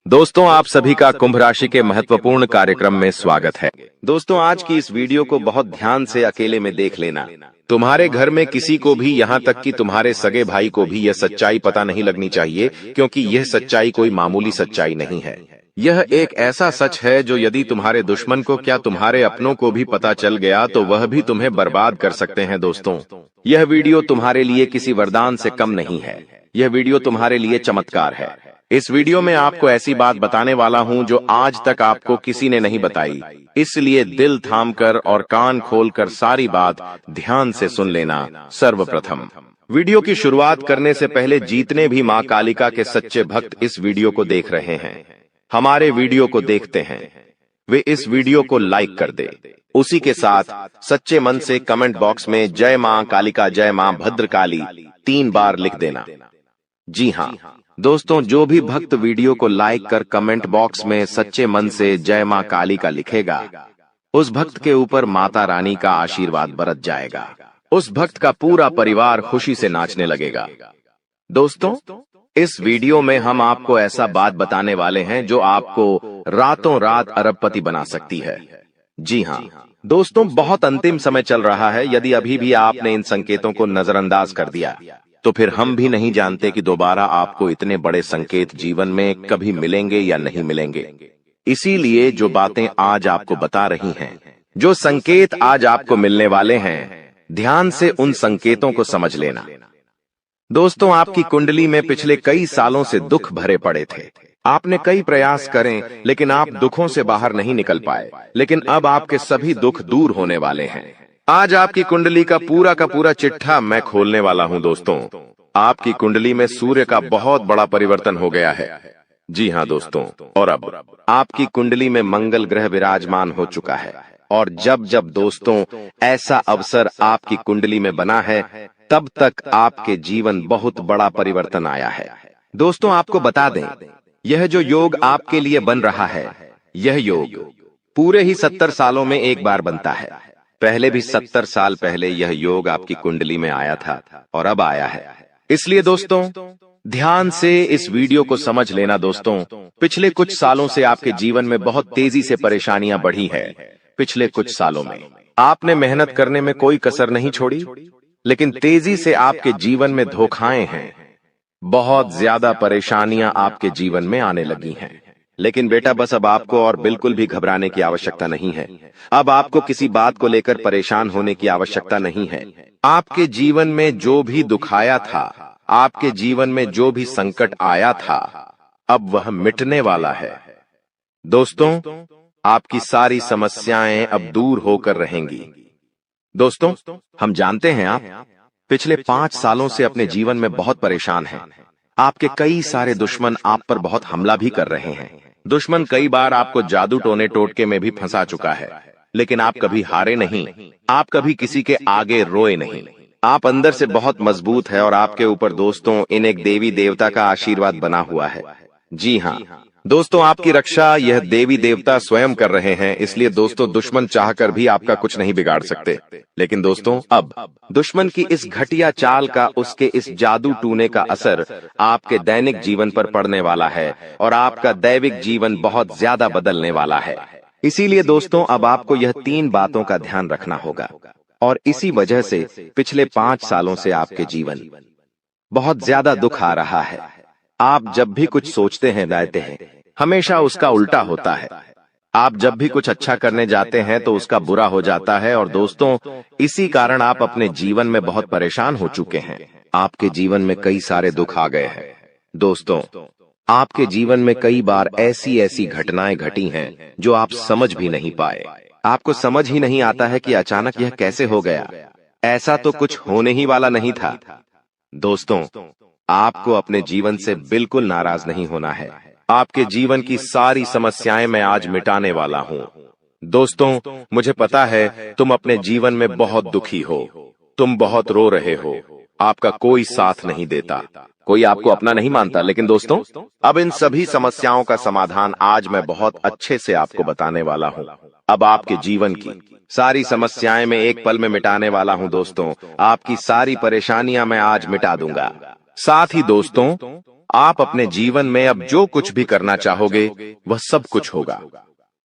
दोस्तों, आप सभी का कुंभ राशि के महत्वपूर्ण कार्यक्रम में स्वागत है। दोस्तों, आज की इस वीडियो को बहुत ध्यान से अकेले में देख लेना। तुम्हारे घर में किसी को भी, यहाँ तक कि तुम्हारे सगे भाई को भी यह सच्चाई पता नहीं लगनी चाहिए, क्योंकि यह सच्चाई कोई मामूली सच्चाई नहीं है। यह एक ऐसा सच है जो यदि तुम्हारे दुश्मन को, क्या तुम्हारे अपनों को भी पता चल गया तो वह भी तुम्हें बर्बाद कर सकते हैं। दोस्तों, यह वीडियो तुम्हारे लिए किसी वरदान से कम नहीं है। यह वीडियो तुम्हारे लिए चमत्कार है। इस वीडियो में आपको ऐसी बात बताने वाला हूं जो आज तक आपको किसी ने नहीं बताई, इसलिए दिल थामकर और कान खोलकर सारी बात ध्यान से सुन लेना। सर्वप्रथम, वीडियो की शुरुआत करने से पहले जितने भी मां कालिका के सच्चे भक्त इस वीडियो को देख रहे हैं, हमारे वीडियो को देखते हैं, वे इस वीडियो को लाइक कर दे। उसी के साथ सच्चे मन से कमेंट बॉक्स में जय मां कालिका, जय मां भद्रकाली 3 बार लिख देना। जी हाँ दोस्तों, जो भी भक्त वीडियो को लाइक कर कमेंट बॉक्स में सच्चे मन से जय मां काली का लिखेगा, उस भक्त के ऊपर माता रानी का आशीर्वाद बरस जाएगा। उस भक्त का पूरा परिवार खुशी से नाचने लगेगा। दोस्तों, इस वीडियो में हम आपको ऐसा बात बताने वाले हैं जो आपको रातों रात अरबपति बना सकती है। जी हाँ दोस्तों, बहुत अंतिम समय चल रहा है। यदि अभी भी आपने इन संकेतों को नजरअंदाज कर दिया तो फिर हम भी नहीं जानते कि दोबारा आपको इतने बड़े संकेत जीवन में कभी मिलेंगे या नहीं मिलेंगे। इसीलिए जो बातें आज आपको बता रही हैं, जो संकेत आज आपको मिलने वाले हैं, ध्यान से उन संकेतों को समझ लेना। दोस्तों, आपकी कुंडली में पिछले कई सालों से दुख भरे पड़े थे। आपने कई प्रयास करें, लेकिन आप दुखों से बाहर नहीं निकल पाए। लेकिन अब आपके सभी दुख दूर होने वाले हैं। आज आपकी कुंडली का पूरा चिट्ठा मैं खोलने वाला हूं। दोस्तों, आपकी कुंडली में सूर्य का बहुत बड़ा परिवर्तन हो गया है। जी हाँ दोस्तों, और अब आपकी कुंडली में मंगल ग्रह विराजमान हो चुका है। और जब जब दोस्तों ऐसा अवसर आपकी कुंडली में बना है, तब तक आपके जीवन बहुत बड़ा परिवर्तन आया है। दोस्तों, आपको बता दें, यह जो योग आपके लिए बन रहा है, यह योग पूरे ही 70 सालों में एक बार बनता है। पहले भी 70 साल पहले यह योग आपकी कुंडली में आया था और अब आया है। इसलिए दोस्तों, ध्यान से इस वीडियो को समझ लेना। दोस्तों, पिछले कुछ सालों से आपके जीवन में बहुत तेजी से परेशानियां बढ़ी है। पिछले कुछ सालों में आपने मेहनत करने में कोई कसर नहीं छोड़ी, लेकिन तेजी से आपके जीवन में धोखाएं हैं। बहुत ज्यादा परेशानियां आपके जीवन में आने लगी हैं। लेकिन बेटा, बस अब आपको और बिल्कुल भी घबराने की आवश्यकता नहीं है। अब आपको किसी बात को लेकर परेशान होने की आवश्यकता नहीं है। आपके जीवन में जो भी दुख आया था, आपके जीवन में जो भी संकट आया था, अब वह मिटने वाला है। दोस्तों, आपकी सारी समस्याएं अब दूर होकर रहेंगी। दोस्तों, हम जानते हैं आप पिछले 5 सालों से अपने जीवन में बहुत परेशान हैं। आपके कई सारे दुश्मन आप पर बहुत हमला भी कर रहे हैं। दुश्मन कई बार आपको जादू टोने टोटके में भी फंसा चुका है, लेकिन आप कभी हारे नहीं। आप कभी किसी के आगे रोए नहीं। आप अंदर से बहुत मजबूत है और आपके ऊपर दोस्तों इन एक देवी देवता का आशीर्वाद बना हुआ है। जी हाँ दोस्तों, आपकी रक्षा यह देवी देवता स्वयं कर रहे हैं। इसलिए दोस्तों, दुश्मन चाहकर भी आपका कुछ नहीं बिगाड़ सकते। लेकिन दोस्तों, अब दुश्मन की इस घटिया चाल का, उसके इस जादू टूने का असर आपके दैनिक जीवन पर पड़ने वाला है और आपका दैविक जीवन बहुत ज्यादा बदलने वाला है। इसीलिए दोस्तों, अब आपको यह 3 बातों का ध्यान रखना होगा। और इसी वजह से पिछले 5 सालों से आपके जीवन बहुत ज्यादा दुख आ रहा है। आप जब भी कुछ सोचते हैं, रहते हैं, हमेशा उसका उल्टा होता है। आप जब भी कुछ अच्छा करने जाते हैं तो उसका बुरा हो जाता है। और दोस्तों, इसी कारण आप अपने जीवन में बहुत परेशान हो चुके हैं। आपके जीवन में कई सारे दुख आ गए हैं। दोस्तों, आपके जीवन में कई बार ऐसी घटनाएं घटी हैं जो आप समझ भी नहीं पाए। आपको समझ ही नहीं आता है कि अचानक यह कैसे हो गया। ऐसा तो कुछ होने ही वाला नहीं था। दोस्तों, आपको अपने जीवन से बिल्कुल नाराज नहीं होना है। आपके जीवन की सारी समस्याएं मैं आज मिटाने वाला हूं। दोस्तों, मुझे पता है तुम अपने जीवन में बहुत दुखी हो, तुम बहुत रो रहे हो, आपका कोई साथ नहीं देता, कोई आपको अपना नहीं मानता। लेकिन दोस्तों, अब इन सभी समस्याओं का समाधान आज मैं बहुत अच्छे से आपको बताने वाला हूं। अब आपके जीवन की सारी समस्याएं मैं एक पल में मिटाने वाला हूं। दोस्तों, आपकी सारी परेशानियां मैं आज मिटा दूंगा। साथ ही दोस्तों, आप अपने जीवन में अब जो कुछ भी करना चाहोगे वह सब कुछ होगा।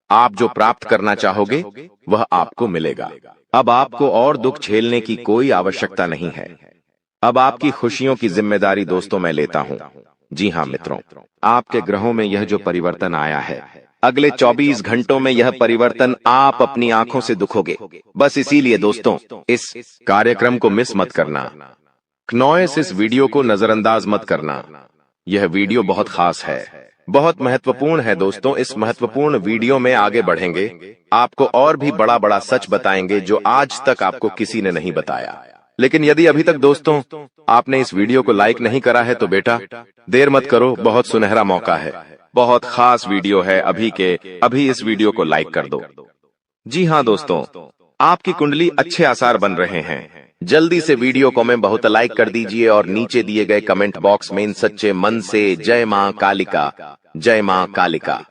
आप जो प्राप्त करना चाहोगे वह आपको मिलेगा। अब आपको और दुख झेलने की कोई आवश्यकता नहीं है। अब आपकी खुशियों की जिम्मेदारी दोस्तों मैं लेता हूं। जी हां मित्रों, आपके ग्रहों में यह जो परिवर्तन आया है, अगले 24 घंटों में यह परिवर्तन आप अपनी आंखों से दुखोगे। बस इसीलिए दोस्तों इस कार्यक्रम को मिस मत करना। क्नॉयस इस वीडियो को नजरअंदाज मत करना। यह वीडियो बहुत खास है, बहुत महत्वपूर्ण है दोस्तों। इस महत्वपूर्ण वीडियो में आगे बढ़ेंगे, आपको और भी बड़ा बड़ा सच बताएंगे जो आज तक आपको किसी ने नहीं बताया। लेकिन यदि अभी तक दोस्तों आपने इस वीडियो को लाइक नहीं करा है तो बेटा देर मत करो, बहुत सुनहरा मौका है, बहुत खास वीडियो है, अभी इस वीडियो को लाइक कर दो। जी हां दोस्तों, आपकी कुंडली अच्छे आसार बन रहे हैं। जल्दी से वीडियो को में बहुत लाइक कर दीजिए और नीचे दिए गए कमेंट बॉक्स में इन सच्चे मन से जय मां कालिका, जय मां कालिका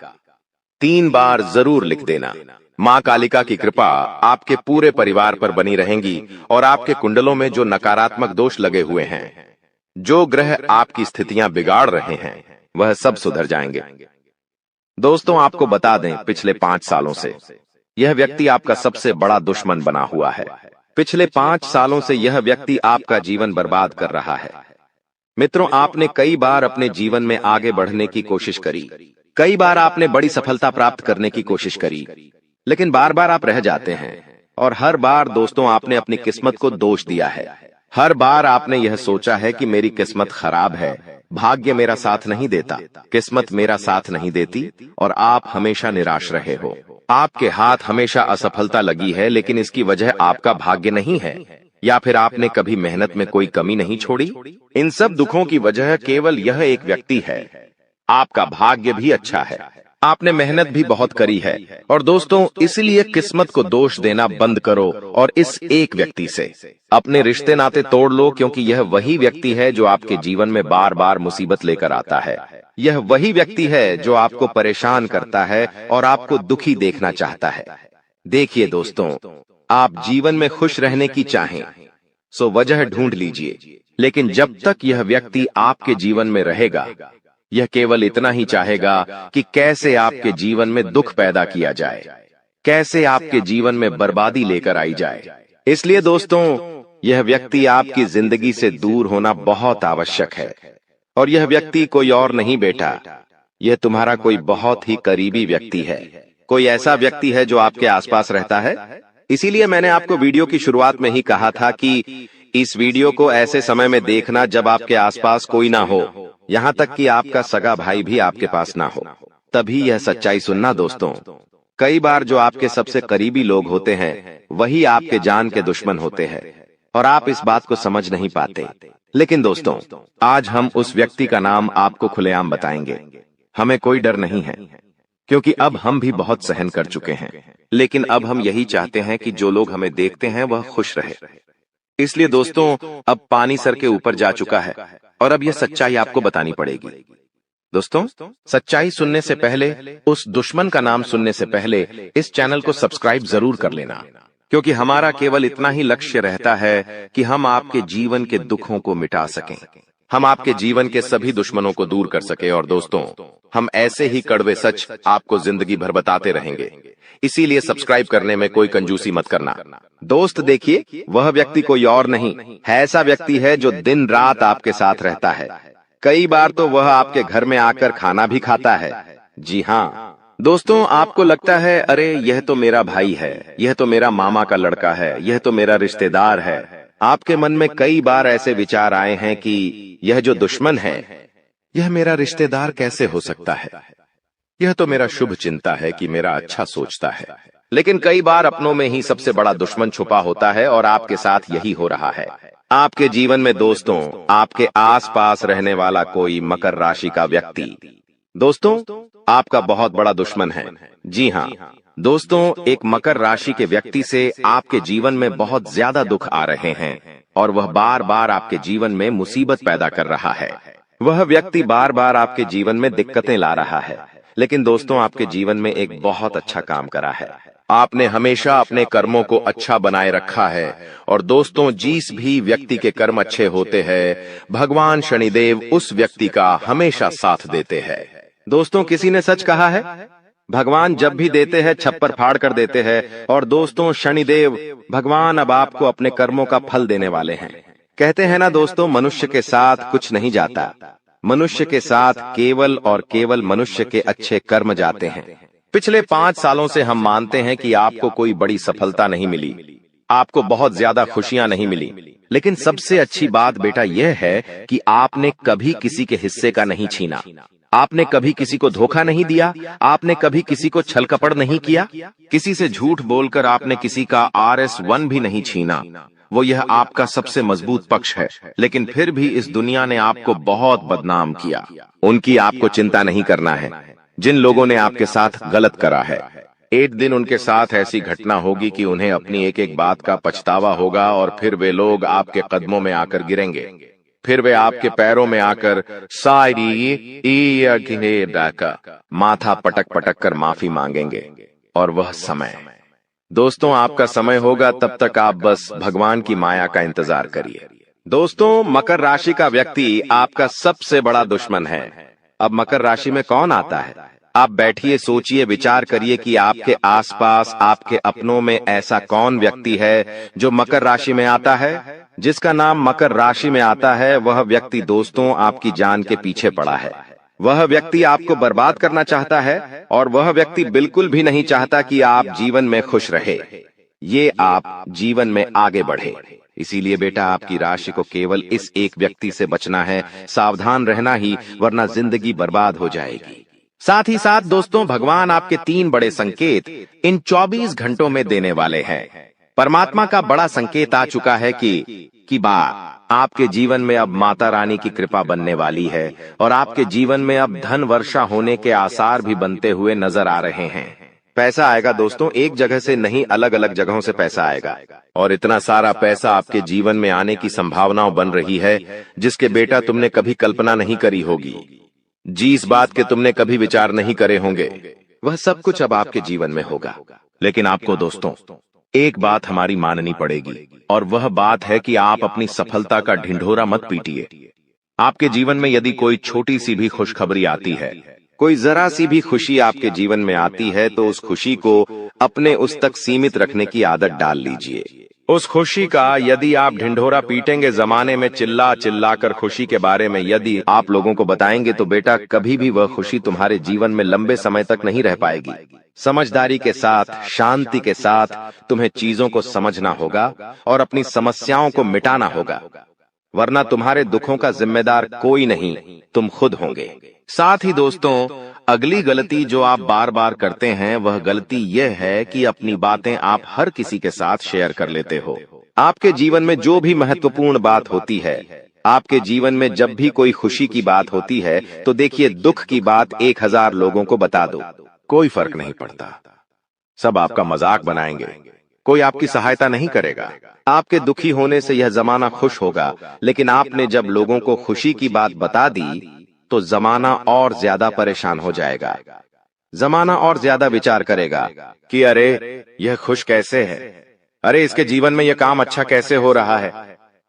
3 बार जरूर लिख देना। मां कालिका की कृपा आपके पूरे परिवार पर बनी रहेंगी और आपके कुंडलों में जो नकारात्मक दोष लगे हुए हैं, जो ग्रह आपकी स्थितियां बिगाड़ रहे हैं, वह सब सुधर जाएंगे। दोस्तों आपको बता दें, पिछले 5 सालों से यह व्यक्ति आपका सबसे बड़ा दुश्मन बना हुआ है। पिछले 5 सालों से यह व्यक्ति आपका जीवन बर्बाद कर रहा है। मित्रों, आपने कई बार अपने जीवन में आगे बढ़ने की कोशिश करी, कई बार आपने बड़ी सफलता प्राप्त करने की कोशिश करी, लेकिन बार बार आप रह जाते हैं। और हर बार दोस्तों आपने अपनी किस्मत को दोष दिया है। हर बार आपने यह सोचा है कि मेरी किस्मत खराब है, भाग्य मेरा साथ नहीं देता, किस्मत मेरा साथ नहीं देती, और आप हमेशा निराश रहे हो। आपके हाथ हमेशा असफलता लगी है, लेकिन इसकी वजह आपका भाग्य नहीं है, या फिर आपने कभी मेहनत में कोई कमी नहीं छोड़ी। इन सब दुखों की वजह केवल यह एक व्यक्ति है। आपका भाग्य भी अच्छा है, आपने मेहनत भी बहुत करी है। और दोस्तों इसलिए किस्मत को दोष देना बंद करो और इस एक व्यक्ति से अपने रिश्ते नाते तोड़ लो, क्योंकि यह वही व्यक्ति है जो आपके जीवन में बार बार मुसीबत लेकर आता है। यह वही व्यक्ति है जो आपको परेशान करता है और आपको दुखी देखना चाहता है। देखिए दोस्तों, आप जीवन में खुश रहने की चाहें सो वजह ढूंढ लीजिए, लेकिन जब तक यह व्यक्ति आपके जीवन में रहेगा, यह केवल इतना ही चाहेगा कि कैसे आपके जीवन में दुख पैदा किया जाए, कैसे आपके जीवन में बर्बादी लेकर आई जाए। इसलिए दोस्तों यह व्यक्ति आपकी जिंदगी से दूर होना बहुत आवश्यक है। और यह व्यक्ति कोई और नहीं बेटा, यह तुम्हारा कोई बहुत ही करीबी व्यक्ति है, कोई ऐसा व्यक्ति है जो आपके आसपास रहता है। इसीलिए मैंने आपको वीडियो की शुरुआत में ही कहा था कि इस वीडियो को ऐसे समय में देखना जब आपके आसपास कोई ना हो, यहाँ तक कि आपका सगा भाई भी आपके पास ना हो, तभी यह सच्चाई सुनना दोस्तों। कई बार जो आपके सबसे करीबी लोग होते हैं वही आपके जान के दुश्मन होते हैं, और आप इस बात को समझ नहीं पाते। लेकिन दोस्तों आज हम उस व्यक्ति का नाम आपको खुलेआम बताएंगे। हमें कोई डर नहीं है, क्योंकि अब हम भी बहुत सहन कर चुके हैं। लेकिन अब हम यही चाहते हैं कि जो लोग हमें देखते हैं वह खुश रहे। इसलिए दोस्तों अब पानी सर के ऊपर जा चुका है और अब यह सच्चाई आपको बतानी पड़ेगी। दोस्तों सच्चाई सुनने से पहले, उस दुश्मन का नाम सुनने से पहले इस चैनल को सब्सक्राइब जरूर कर लेना, क्योंकि हमारा केवल इतना ही लक्ष्य रहता है कि हम आपके जीवन के दुखों को मिटा सकें, हम आपके जीवन के सभी दुश्मनों को दूर कर सके। और दोस्तों हम ऐसे ही कड़वे सच आपको जिंदगी भर बताते रहेंगे, इसीलिए सब्सक्राइब करने में कोई कंजूसी मत करना। दोस्त देखिए, वह व्यक्ति कोई और नहीं है, ऐसा व्यक्ति है जो दिन रात आपके साथ रहता है। कई बार तो वह आपके घर में आकर खाना भी खाता है। जी हाँ दोस्तों, आपको लगता है अरे यह तो मेरा भाई है, यह तो मेरा मामा का लड़का है, यह तो मेरा रिश्तेदार है। आपके मन में कई बार ऐसे विचार आए हैं कि यह जो दुश्मन है यह मेरा रिश्तेदार कैसे हो सकता है, यह तो मेरा शुभ चिंता है कि मेरा अच्छा सोचता है। लेकिन कई बार अपनों में ही सबसे बड़ा दुश्मन छुपा होता है और आपके साथ यही हो रहा है। आपके जीवन में दोस्तों आपके आसपास रहने वाला कोई मकर राशि का व्यक्ति दोस्तों आपका बहुत बड़ा दुश्मन है। जी हाँ दोस्तों, एक मकर राशि के व्यक्ति से आपके जीवन में बहुत ज्यादा दुख आ रहे हैं और वह बार बार आपके जीवन में मुसीबत पैदा कर रहा है। वह व्यक्ति बार बार आपके जीवन में दिक्कतें ला रहा है, लेकिन दोस्तों आपके जीवन में एक बहुत अच्छा काम करा है। आपने हमेशा अपने कर्मों को अच्छा बनाए रखा है। और दोस्तों, जिस भी व्यक्ति के कर्म अच्छे होते हैं, भगवान शनिदेव उस व्यक्ति का हमेशा साथ देते हैं। दोस्तों, किसी ने सच कहा है, भगवान जब भी देते हैं छप्पर फाड़ कर देते हैं। और दोस्तों, शनिदेव भगवान अब आपको अपने कर्मों का फल देने वाले हैं। कहते हैं ना दोस्तों, मनुष्य के साथ कुछ नहीं जाता, मनुष्य के साथ केवल और केवल मनुष्य के अच्छे कर्म जाते हैं। पिछले 5 सालों से हम मानते हैं कि आपको कोई बड़ी सफलता नहीं मिली, आपको बहुत ज्यादा खुशियां नहीं मिली, लेकिन सबसे अच्छी बात बेटा यह है कि आपने कभी किसी के हिस्से का नहीं छीना, आपने कभी किसी को धोखा नहीं दिया, आपने कभी किसी को छल कपट नहीं किया, किसी से झूठ बोलकर आपने किसी का RS1 भी नहीं छीना। वो यह आपका सबसे मजबूत पक्ष है। लेकिन फिर भी इस दुनिया ने आपको बहुत बदनाम किया। उनकी आपको चिंता नहीं करना है। जिन लोगों ने आपके साथ गलत करा है, एक दिन उनके साथ ऐसी घटना होगी कि उन्हें अपनी एक एक बात का पछतावा होगा। और फिर वे लोग आपके कदमों में आकर गिरेंगे, फिर वे आपके पैरों में आकर माथा पटक पटक कर माफी मांगेंगे। और वह समय, दोस्तों, आपका समय होगा, तब तक आप बस भगवान की माया का इंतजार करिए। दोस्तों, मकर राशि का व्यक्ति आपका सबसे बड़ा दुश्मन है। अब मकर राशि में कौन आता है? आप बैठिए, सोचिए, विचार करिए कि आपके आसपास, आपके अपनों में ऐसा कौन व्यक्ति है जो मकर राशि में आता है। जिसका नाम मकर राशि में आता है, वह व्यक्ति दोस्तों आपकी जान के पीछे पड़ा है। वह व्यक्ति आपको बर्बाद करना चाहता है और वह व्यक्ति बिल्कुल भी नहीं चाहता कि आप जीवन में खुश रहे, ये आप जीवन में आगे बढ़े। इसीलिए बेटा, आपकी राशि को केवल इस एक व्यक्ति से बचना है, सावधान रहना ही, वरना जिंदगी बर्बाद हो जाएगी। साथ ही साथ दोस्तों, भगवान आपके 3 बड़े संकेत इन 24 घंटों में देने वाले हैं। परमात्मा का बड़ा संकेत आ चुका है कि आपके जीवन में अब माता रानी की कृपा बनने वाली है और आपके जीवन में अब धन वर्षा होने के आसार भी बनते हुए नजर आ रहे हैं। पैसा आएगा दोस्तों, एक जगह से नहीं, अलग अलग जगहों से पैसा आएगा। और इतना सारा पैसा आपके जीवन में आने की संभावनाएं बन रही है जिसके बेटा तुमने कभी कल्पना नहीं करी होगी। जिस बात के तुमने कभी विचार नहीं करे होंगे, वह सब कुछ अब आपके जीवन में होगा। लेकिन आपको दोस्तों एक बात हमारी माननी पड़ेगी, और वह बात है कि आप अपनी सफलता का ढिंढोरा मत पीटिए। आपके जीवन में यदि कोई छोटी सी भी खुशखबरी आती है, कोई जरा सी भी खुशी आपके जीवन में आती है, तो उस खुशी को अपने उस तक सीमित रखने की आदत डाल लीजिए। उस खुशी का यदि आप ढिंढोरा पीटेंगे, जमाने में चिल्ला चिल्ला कर खुशी के बारे में यदि आप लोगों को बताएंगे, तो बेटा कभी भी वह खुशी तुम्हारे जीवन में लंबे समय तक नहीं रह पाएगी। समझदारी के साथ, शांति के साथ तुम्हें चीजों को समझना होगा और अपनी समस्याओं को मिटाना होगा, वरना तुम्हारे दुखों का जिम्मेदार कोई नहीं, तुम खुद होंगे। साथ ही दोस्तों, अगली गलती जो आप बार बार करते हैं, वह गलती यह है कि अपनी बातें आप हर किसी के साथ शेयर कर लेते हो। आपके जीवन में जो भी महत्वपूर्ण बात होती है, आपके जीवन में जब भी कोई खुशी की बात होती है, तो देखिए, दुख की बात 1000 लोगों को बता दो, कोई फर्क नहीं पड़ता। सब आपका मजाक बनाएंगे, कोई आपकी सहायता नहीं करेगा। आपके दुखी होने से यह जमाना खुश होगा, लेकिन आपने जब लोगों को खुशी की बात बता दी, तो जमाना और ज्यादा परेशान हो जाएगा। जमाना और ज्यादा विचार करेगा कि अरे यह खुश कैसे है, अरे इसके जीवन में यह काम अच्छा कैसे हो रहा है,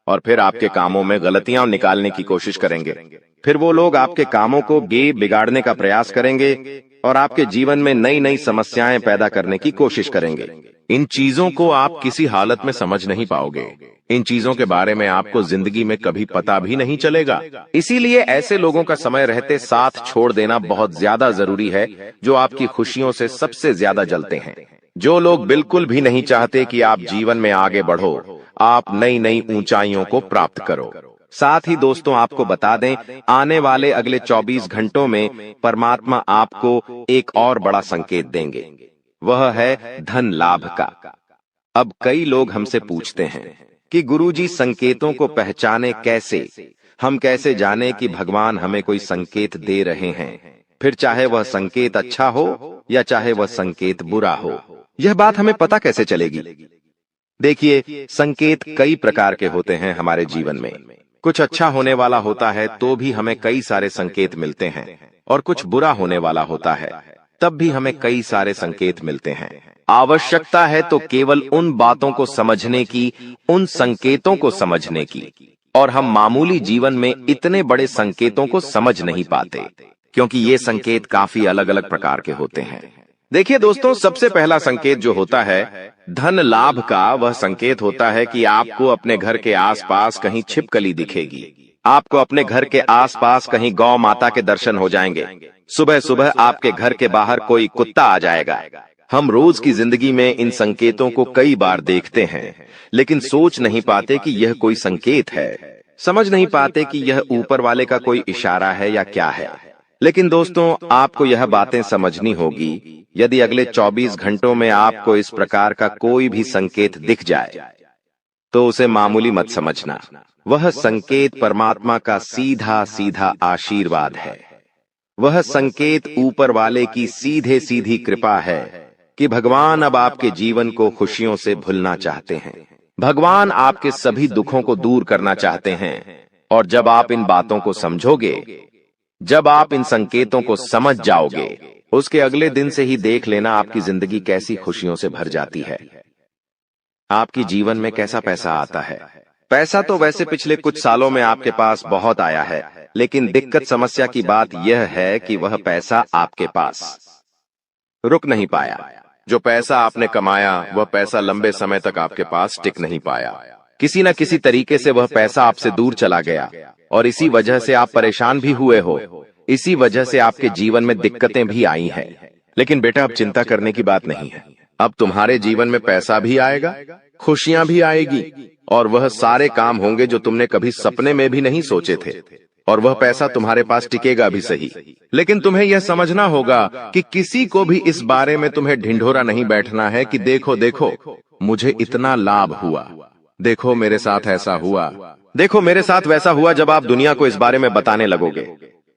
और फिर आपके कामों में गलतियां निकालने की कोशिश करेंगे। फिर वो लोग आपके कामों को बिगाड़ने का प्रयास करेंगे और आपके जीवन में नई नई समस्याएं पैदा करने की कोशिश करेंगे। इन चीजों को आप किसी हालत में समझ नहीं पाओगे। इन चीजों के बारे में आपको जिंदगी में कभी पता भी नहीं चलेगा। इसीलिए ऐसे लोगों का समय रहते साथ छोड़ देना बहुत ज्यादा जरूरी है, जो आपकी खुशियों से सबसे ज्यादा जलते हैं। जो लोग बिल्कुल भी नहीं चाहते कि आप जीवन में आगे बढ़ो, आप नई नई ऊंचाइयों को प्राप्त करो। साथ ही दोस्तों, आपको बता दें, आने वाले अगले 24 घंटों में परमात्मा आपको एक और बड़ा संकेत देंगे, वह है धन लाभ का। अब कई लोग हमसे पूछते हैं कि गुरुजी, संकेतों को पहचाने कैसे, हम कैसे जाने कि भगवान हमें कोई संकेत दे रहे हैं, फिर चाहे वह संकेत अच्छा हो या चाहे वह संकेत बुरा हो, यह बात हमें पता कैसे चलेगी? देखिए, संकेत कई प्रकार के होते हैं हमारे जीवन में। कुछ अच्छा होने वाला होता है तो भी हमें कई सारे संकेत मिलते हैं, और कुछ बुरा होने वाला होता है तब भी हमें कई सारे संकेत मिलते हैं। आवश्यकता है तो केवल उन बातों को समझने की, उन संकेतों को समझने की। और हम मामूली जीवन में इतने बड़े संकेतों को समझ नहीं पाते, क्योंकि ये संकेत काफी अलग अलग प्रकार के होते हैं। देखिए दोस्तों, सबसे पहला संकेत जो होता है धन लाभ का, वह संकेत होता है कि आपको अपने घर के आसपास कहीं छिपकली दिखेगी। आपको अपने घर के आसपास कहीं गौ माता के दर्शन हो जाएंगे। सुबह सुबह आपके घर के बाहर कोई कुत्ता आ जाएगा। हम रोज की जिंदगी में इन संकेतों को कई बार देखते हैं, लेकिन सोच नहीं पाते कि यह कोई संकेत है, समझ नहीं पाते कि यह ऊपर वाले का कोई इशारा है या क्या है। लेकिन दोस्तों, आपको यह बातें समझनी होगी। यदि अगले 24 घंटों में आपको इस प्रकार का कोई भी संकेत दिख जाए, तो उसे मामूली मत समझना। वह संकेत परमात्मा का सीधा सीधा आशीर्वाद है। वह संकेत ऊपर वाले की सीधे सीधी कृपा है कि भगवान अब आपके जीवन को खुशियों से भुलना चाहते हैं। भगवान आपके सभी दुखों को दूर करना चाहते हैं। और जब आप इन बातों को समझोगे, जब आप इन संकेतों को समझ जाओगे, उसके अगले दिन से ही देख लेना आपकी जिंदगी कैसी खुशियों से भर जाती है। आपकी जीवन में कैसा पैसा आता है। पैसा तो वैसे पिछले कुछ सालों में आपके पास बहुत आया है, लेकिन दिक्कत समस्या की बात यह है कि वह पैसा आपके पास रुक नहीं पाया। जो पैसा आपने कमाया, वह पैसा लंबे समय तक आपके पास टिक नहीं पाया। किसी न किसी तरीके से वह पैसा आपसे दूर चला गया, और इसी वजह से आप परेशान भी हुए हो। इसी वजह से आपके जीवन में दिक्कतें भी आई हैं। लेकिन बेटा, अब चिंता करने की बात नहीं है। अब तुम्हारे जीवन में पैसा भी आएगा, खुशियां भी आएगी, और वह सारे काम होंगे जो तुमने कभी सपने में भी नहीं सोचे थे। और वह पैसा तुम्हारे पास टिकेगा भी सही, लेकिन तुम्हें यह समझना होगा कि किसी को भी इस बारे में तुम्हें ढिंढोरा नहीं बैठना है कि देखो देखो मुझे इतना लाभ हुआ, देखो मेरे साथ ऐसा हुआ, देखो मेरे साथ वैसा हुआ। जब आप दुनिया को इस बारे में बताने लगोगे,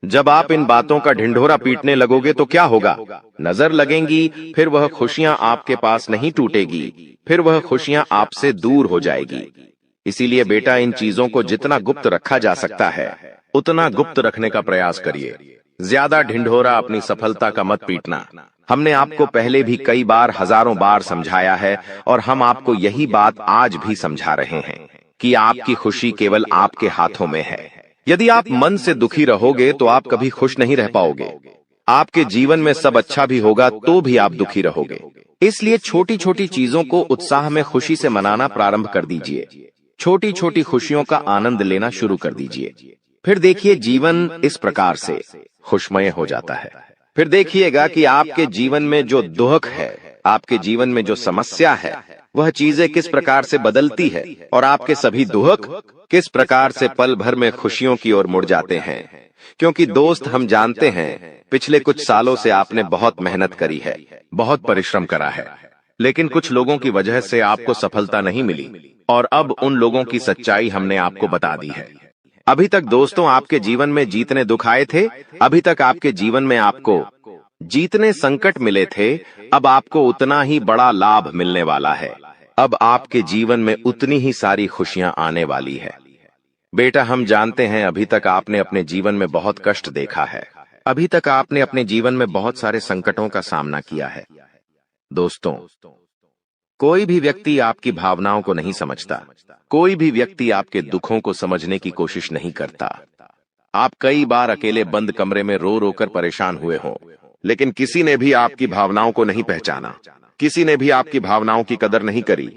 जब आप इन बातों का ढिंढोरा पीटने लगोगे, तो क्या होगा? नजर लगेंगी, फिर वह खुशियां आपके पास नहीं टूटेगी, फिर वह खुशियां आपसे दूर हो जाएगी। इसीलिए बेटा, इन चीजों को जितना गुप्त रखा जा सकता है, उतना गुप्त रखने का प्रयास करिए। ज्यादा ढिंढोरा अपनी सफलता का मत पीटना। हमने आपको पहले भी कई बार, हजारों बार समझाया है, और हम आपको यही बात आज भी समझा रहे हैं कि आपकी खुशी केवल आपके हाथों में है। यदि आप मन से दुखी रहोगे तो आप कभी खुश नहीं रह पाओगे। आपके जीवन में सब अच्छा भी होगा तो भी आप दुखी रहोगे। इसलिए छोटी छोटी चीजों को उत्साह में खुशी से मनाना प्रारंभ कर दीजिए। छोटी छोटी खुशियों का आनंद लेना शुरू कर दीजिए। फिर देखिए, जीवन इस प्रकार से खुशमय हो जाता है। फिर देखिएगा कि आपके जीवन में जो दुख है, आपके जीवन में जो समस्या है, वह चीजें किस प्रकार से बदलती है, और आपके सभी दुख किस प्रकार से पल भर में खुशियों की ओर मुड़ जाते हैं। क्योंकि दोस्त, हम जानते हैं पिछले कुछ सालों से आपने बहुत मेहनत करी है, बहुत परिश्रम करा है, लेकिन कुछ लोगों की वजह से आपको सफलता नहीं मिली, और अब उन लोगों की सच्चाई हमने आपको बता दी है। अभी तक दोस्तों आपके जीवन में जितने दुख आए थे, अभी तक आपके जीवन में आपको जितने संकट मिले थे, अब आपको उतना ही बड़ा लाभ मिलने वाला है। अब आपके जीवन में उतनी ही सारी खुशियां आने वाली है। बेटा, हम जानते हैं अभी तक आपने अपने जीवन में बहुत कष्ट देखा है। अभी तक आपने अपने जीवन में बहुत सारे संकटों का सामना किया है। दोस्तों, कोई भी व्यक्ति आपकी भावनाओं को नहीं समझता। कोई भी व्यक्ति आपके दुखों को समझने की कोशिश नहीं करता। आप कई बार अकेले बंद कमरे में रो रो कर परेशान हुए हों, लेकिन किसी ने भी आपकी भावनाओं को नहीं पहचाना, किसी ने भी आपकी भावनाओं की कदर नहीं करी।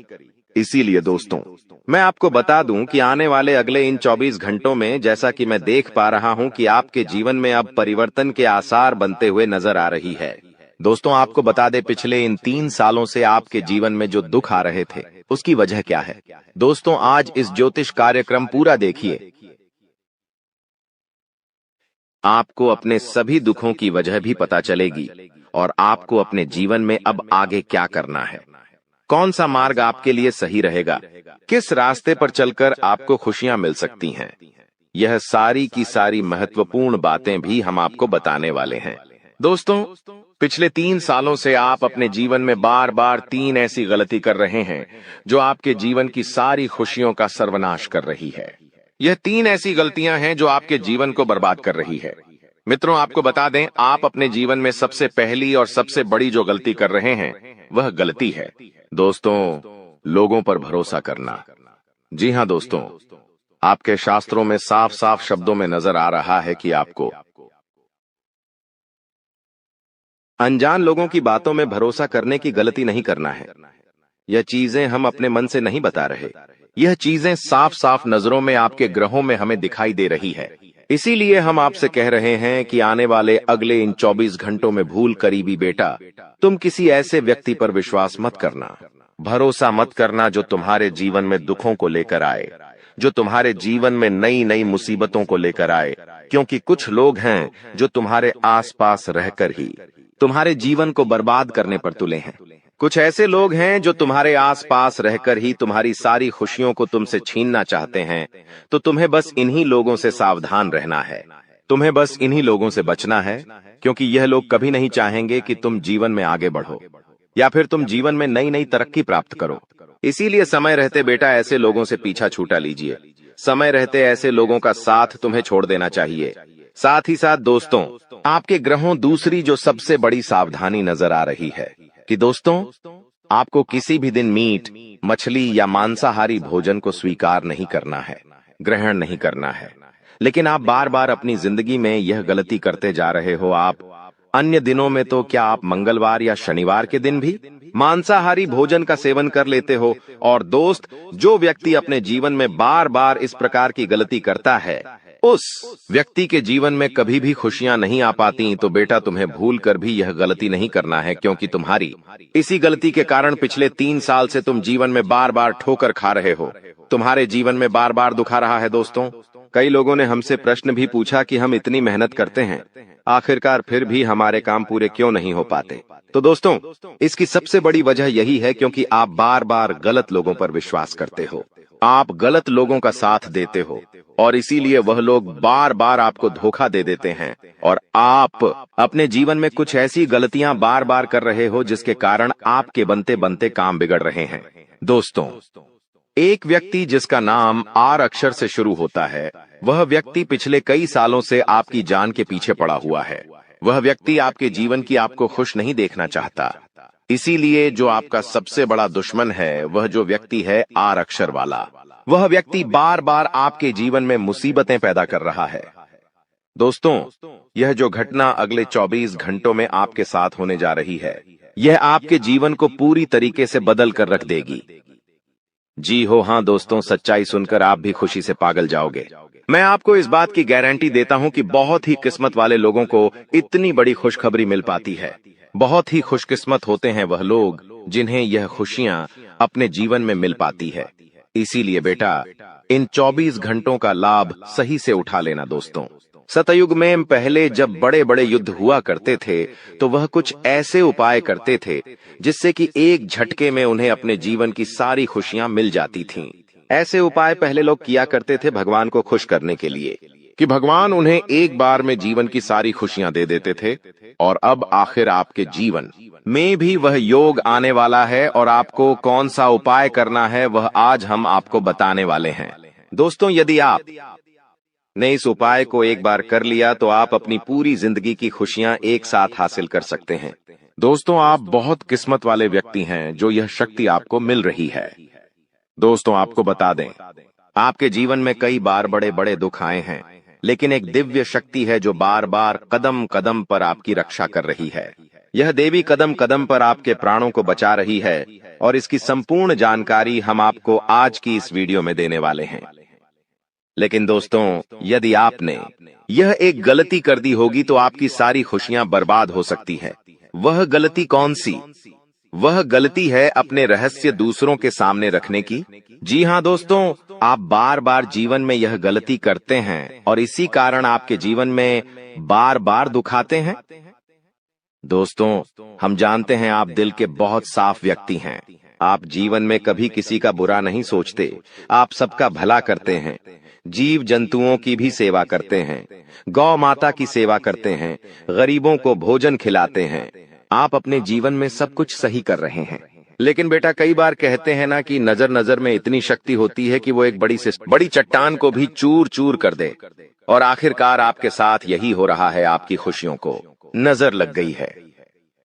इसीलिए दोस्तों, मैं आपको बता दूं कि आने वाले अगले इन 24 घंटों में, जैसा कि मैं देख पा रहा हूं कि आपके जीवन में अब परिवर्तन के आसार बनते हुए नजर आ रही है। दोस्तों, आपको बता दें, पिछले इन 3 सालों से आपके जीवन में जो दुख आ रहे थे, उसकी वजह क्या है? दोस्तों, आज इस ज्योतिष कार्यक्रम पूरा देखिए। आपको अपने सभी दुखों की वजह भी पता चलेगी, और आपको अपने जीवन में अब आगे क्या करना है, कौन सा मार्ग आपके लिए सही रहेगा, किस रास्ते पर चलकर आपको खुशियां मिल सकती हैं। यह सारी की सारी महत्वपूर्ण बातें भी हम आपको बताने वाले हैं। दोस्तों, पिछले 3 सालों से आप अपने जीवन में बार बार 3 ऐसी गलती कर रहे हैं जो आपके जीवन की सारी खुशियों का सर्वनाश कर रही है। यह 3 ऐसी गलतियां हैं जो आपके जीवन को बर्बाद कर रही है। मित्रों, आपको बता दें, आप अपने जीवन में सबसे पहली और सबसे बड़ी जो गलती कर रहे हैं वह गलती है दोस्तों, लोगों पर भरोसा करना। जी हां दोस्तों, आपके शास्त्रों में साफ साफ शब्दों में नजर आ रहा है कि आपको अनजान लोगों की बातों में भरोसा करने की गलती नहीं करना है। यह चीजें हम अपने मन से नहीं बता रहे, यह चीजें साफ साफ नजरों में आपके ग्रहों में हमें दिखाई दे रही है। इसीलिए हम आपसे कह रहे हैं कि आने वाले अगले इन 24 घंटों में भूल करीबी बेटा, तुम किसी ऐसे व्यक्ति पर विश्वास मत करना, भरोसा मत करना जो तुम्हारे जीवन में दुखों को लेकर आए, जो तुम्हारे जीवन में नई नई मुसीबतों को लेकर आए। क्योंकि कुछ लोग हैं जो तुम्हारे आसपास रहकर ही तुम्हारे जीवन को बर्बाद करने पर तुले हैं। कुछ ऐसे लोग हैं जो तुम्हारे आसपास रहकर ही तुम्हारी सारी खुशियों को तुमसे छीनना चाहते हैं। तो तुम्हें बस इन्हीं लोगों से सावधान रहना है, तुम्हें बस इन्हीं लोगों से बचना है, क्योंकि यह लोग कभी नहीं चाहेंगे कि तुम जीवन में आगे बढ़ो या फिर तुम जीवन में नई नई तरक्की प्राप्त करो। इसीलिए समय रहते बेटा ऐसे लोगों से पीछा छूटा लीजिए। समय रहते ऐसे लोगों का साथ तुम्हें छोड़ देना चाहिए। साथ ही साथ दोस्तों, आपके ग्रहों दूसरी जो सबसे बड़ी सावधानी नजर आ रही है कि दोस्तों, आपको किसी भी दिन मीट, मछली या मांसाहारी भोजन को स्वीकार नहीं करना है, ग्रहण नहीं करना है। लेकिन आप बार बार अपनी जिंदगी में यह गलती करते जा रहे हो। आप अन्य दिनों में तो क्या आप मंगलवार या शनिवार के दिन भी मांसाहारी भोजन का सेवन कर लेते हो। और दोस्त, जो व्यक्ति अपने जीवन में बार बार इस प्रकार की गलती करता है, उस व्यक्ति के जीवन में कभी भी खुशियां नहीं आ पाती। तो बेटा, तुम्हें भूल कर भी यह गलती नहीं करना है, क्योंकि तुम्हारी इसी गलती के कारण पिछले 3 साल से तुम जीवन में बार बार ठोकर खा रहे हो, तुम्हारे जीवन में बार बार दुखा रहा है। दोस्तों, कई लोगों ने हमसे प्रश्न भी पूछा कि हम इतनी मेहनत करते हैं, आखिरकार फिर भी हमारे काम पूरे क्यों नहीं हो पाते। तो दोस्तों, इसकी सबसे बड़ी वजह यही है क्योंकि आप बार बार गलत लोगों पर विश्वास करते हो, आप गलत लोगों का साथ देते हो, और इसीलिए वह लोग बार बार आपको धोखा दे देते हैं। और आप अपने जीवन में कुछ ऐसी गलतियां बार बार कर रहे हो जिसके कारण आपके बनते बनते काम बिगड़ रहे हैं। दोस्तों, एक व्यक्ति जिसका नाम आर अक्षर से शुरू होता है, वह व्यक्ति पिछले कई सालों से आपकी जान के पीछे पड़ा हुआ है। वह व्यक्ति आपके जीवन की आपको खुश नहीं देखना चाहता। इसीलिए जो आपका सबसे बड़ा दुश्मन है, वह जो व्यक्ति है आर अक्षर वाला, वह व्यक्ति बार बार आपके जीवन में मुसीबतें पैदा कर रहा है। दोस्तों, यह जो घटना अगले 24 घंटों में आपके साथ होने जा रही है, यह आपके जीवन को पूरी तरीके से बदल कर रख देगी। जी हो हाँ दोस्तों, सच्चाई सुनकर आप भी खुशी से पागल जाओगे। मैं आपको इस बात की गारंटी देता हूं कि बहुत ही किस्मत वाले लोगों को इतनी बड़ी खुशखबरी मिल पाती है। बहुत ही खुशकिस्मत होते हैं वह लोग जिन्हें यह खुशियां अपने जीवन में मिल पाती है। इसीलिए बेटा, इन 24 घंटों का लाभ सही से उठा लेना। दोस्तों, सतयुग में पहले जब बड़े बड़े युद्ध हुआ करते थे, तो वह कुछ ऐसे उपाय करते थे जिससे कि एक झटके में उन्हें अपने जीवन की सारी खुशियां मिल जाती थीं। ऐसे उपाय पहले लोग किया करते थे भगवान को खुश करने के लिए, कि भगवान उन्हें एक बार में जीवन की सारी खुशियां दे देते थे। और अब आखिर आपके जीवन में भी वह योग आने वाला है, और आपको कौन सा उपाय करना है वह आज हम आपको बताने वाले हैं। दोस्तों, यदि आप ने इस उपाय को एक बार कर लिया तो आप अपनी पूरी जिंदगी की खुशियां एक साथ हासिल कर सकते हैं। दोस्तों, आप बहुत किस्मत वाले व्यक्ति हैं जो यह शक्ति आपको मिल रही है। दोस्तों, आपको बता दें, आपके जीवन में कई बार बड़े बड़े दुख आए हैं, लेकिन एक दिव्य शक्ति है जो बार बार कदम कदम पर आपकी रक्षा कर रही है। यह देवी कदम कदम पर आपके प्राणों को बचा रही है, और इसकी संपूर्ण जानकारी हम आपको आज की इस वीडियो में देने वाले हैं। लेकिन दोस्तों, यदि आपने यह एक गलती कर दी होगी तो आपकी सारी खुशियां बर्बाद हो सकती है। वह गलती कौन सी? वह गलती है अपने रहस्य दूसरों के सामने रखने की। जी हां दोस्तों, आप बार बार जीवन में यह गलती करते हैं और इसी कारण आपके जीवन में बार बार दुख आते हैं। दोस्तों, हम जानते हैं आप दिल के बहुत साफ व्यक्ति हैं। आप जीवन में कभी किसी का बुरा नहीं सोचते, आप सबका भला करते हैं, जीव जंतुओं की भी सेवा करते हैं, गौ माता की सेवा करते हैं, गरीबों को भोजन खिलाते हैं। आप अपने जीवन में सब कुछ सही कर रहे हैं। लेकिन बेटा, कई बार कहते हैं ना कि नजर नजर में इतनी शक्ति होती है कि वो एक बड़ी से बड़ी चट्टान को भी चूर चूर कर दे। और आखिरकार आपके साथ यही हो रहा है। आपकी खुशियों को नजर लग गई है।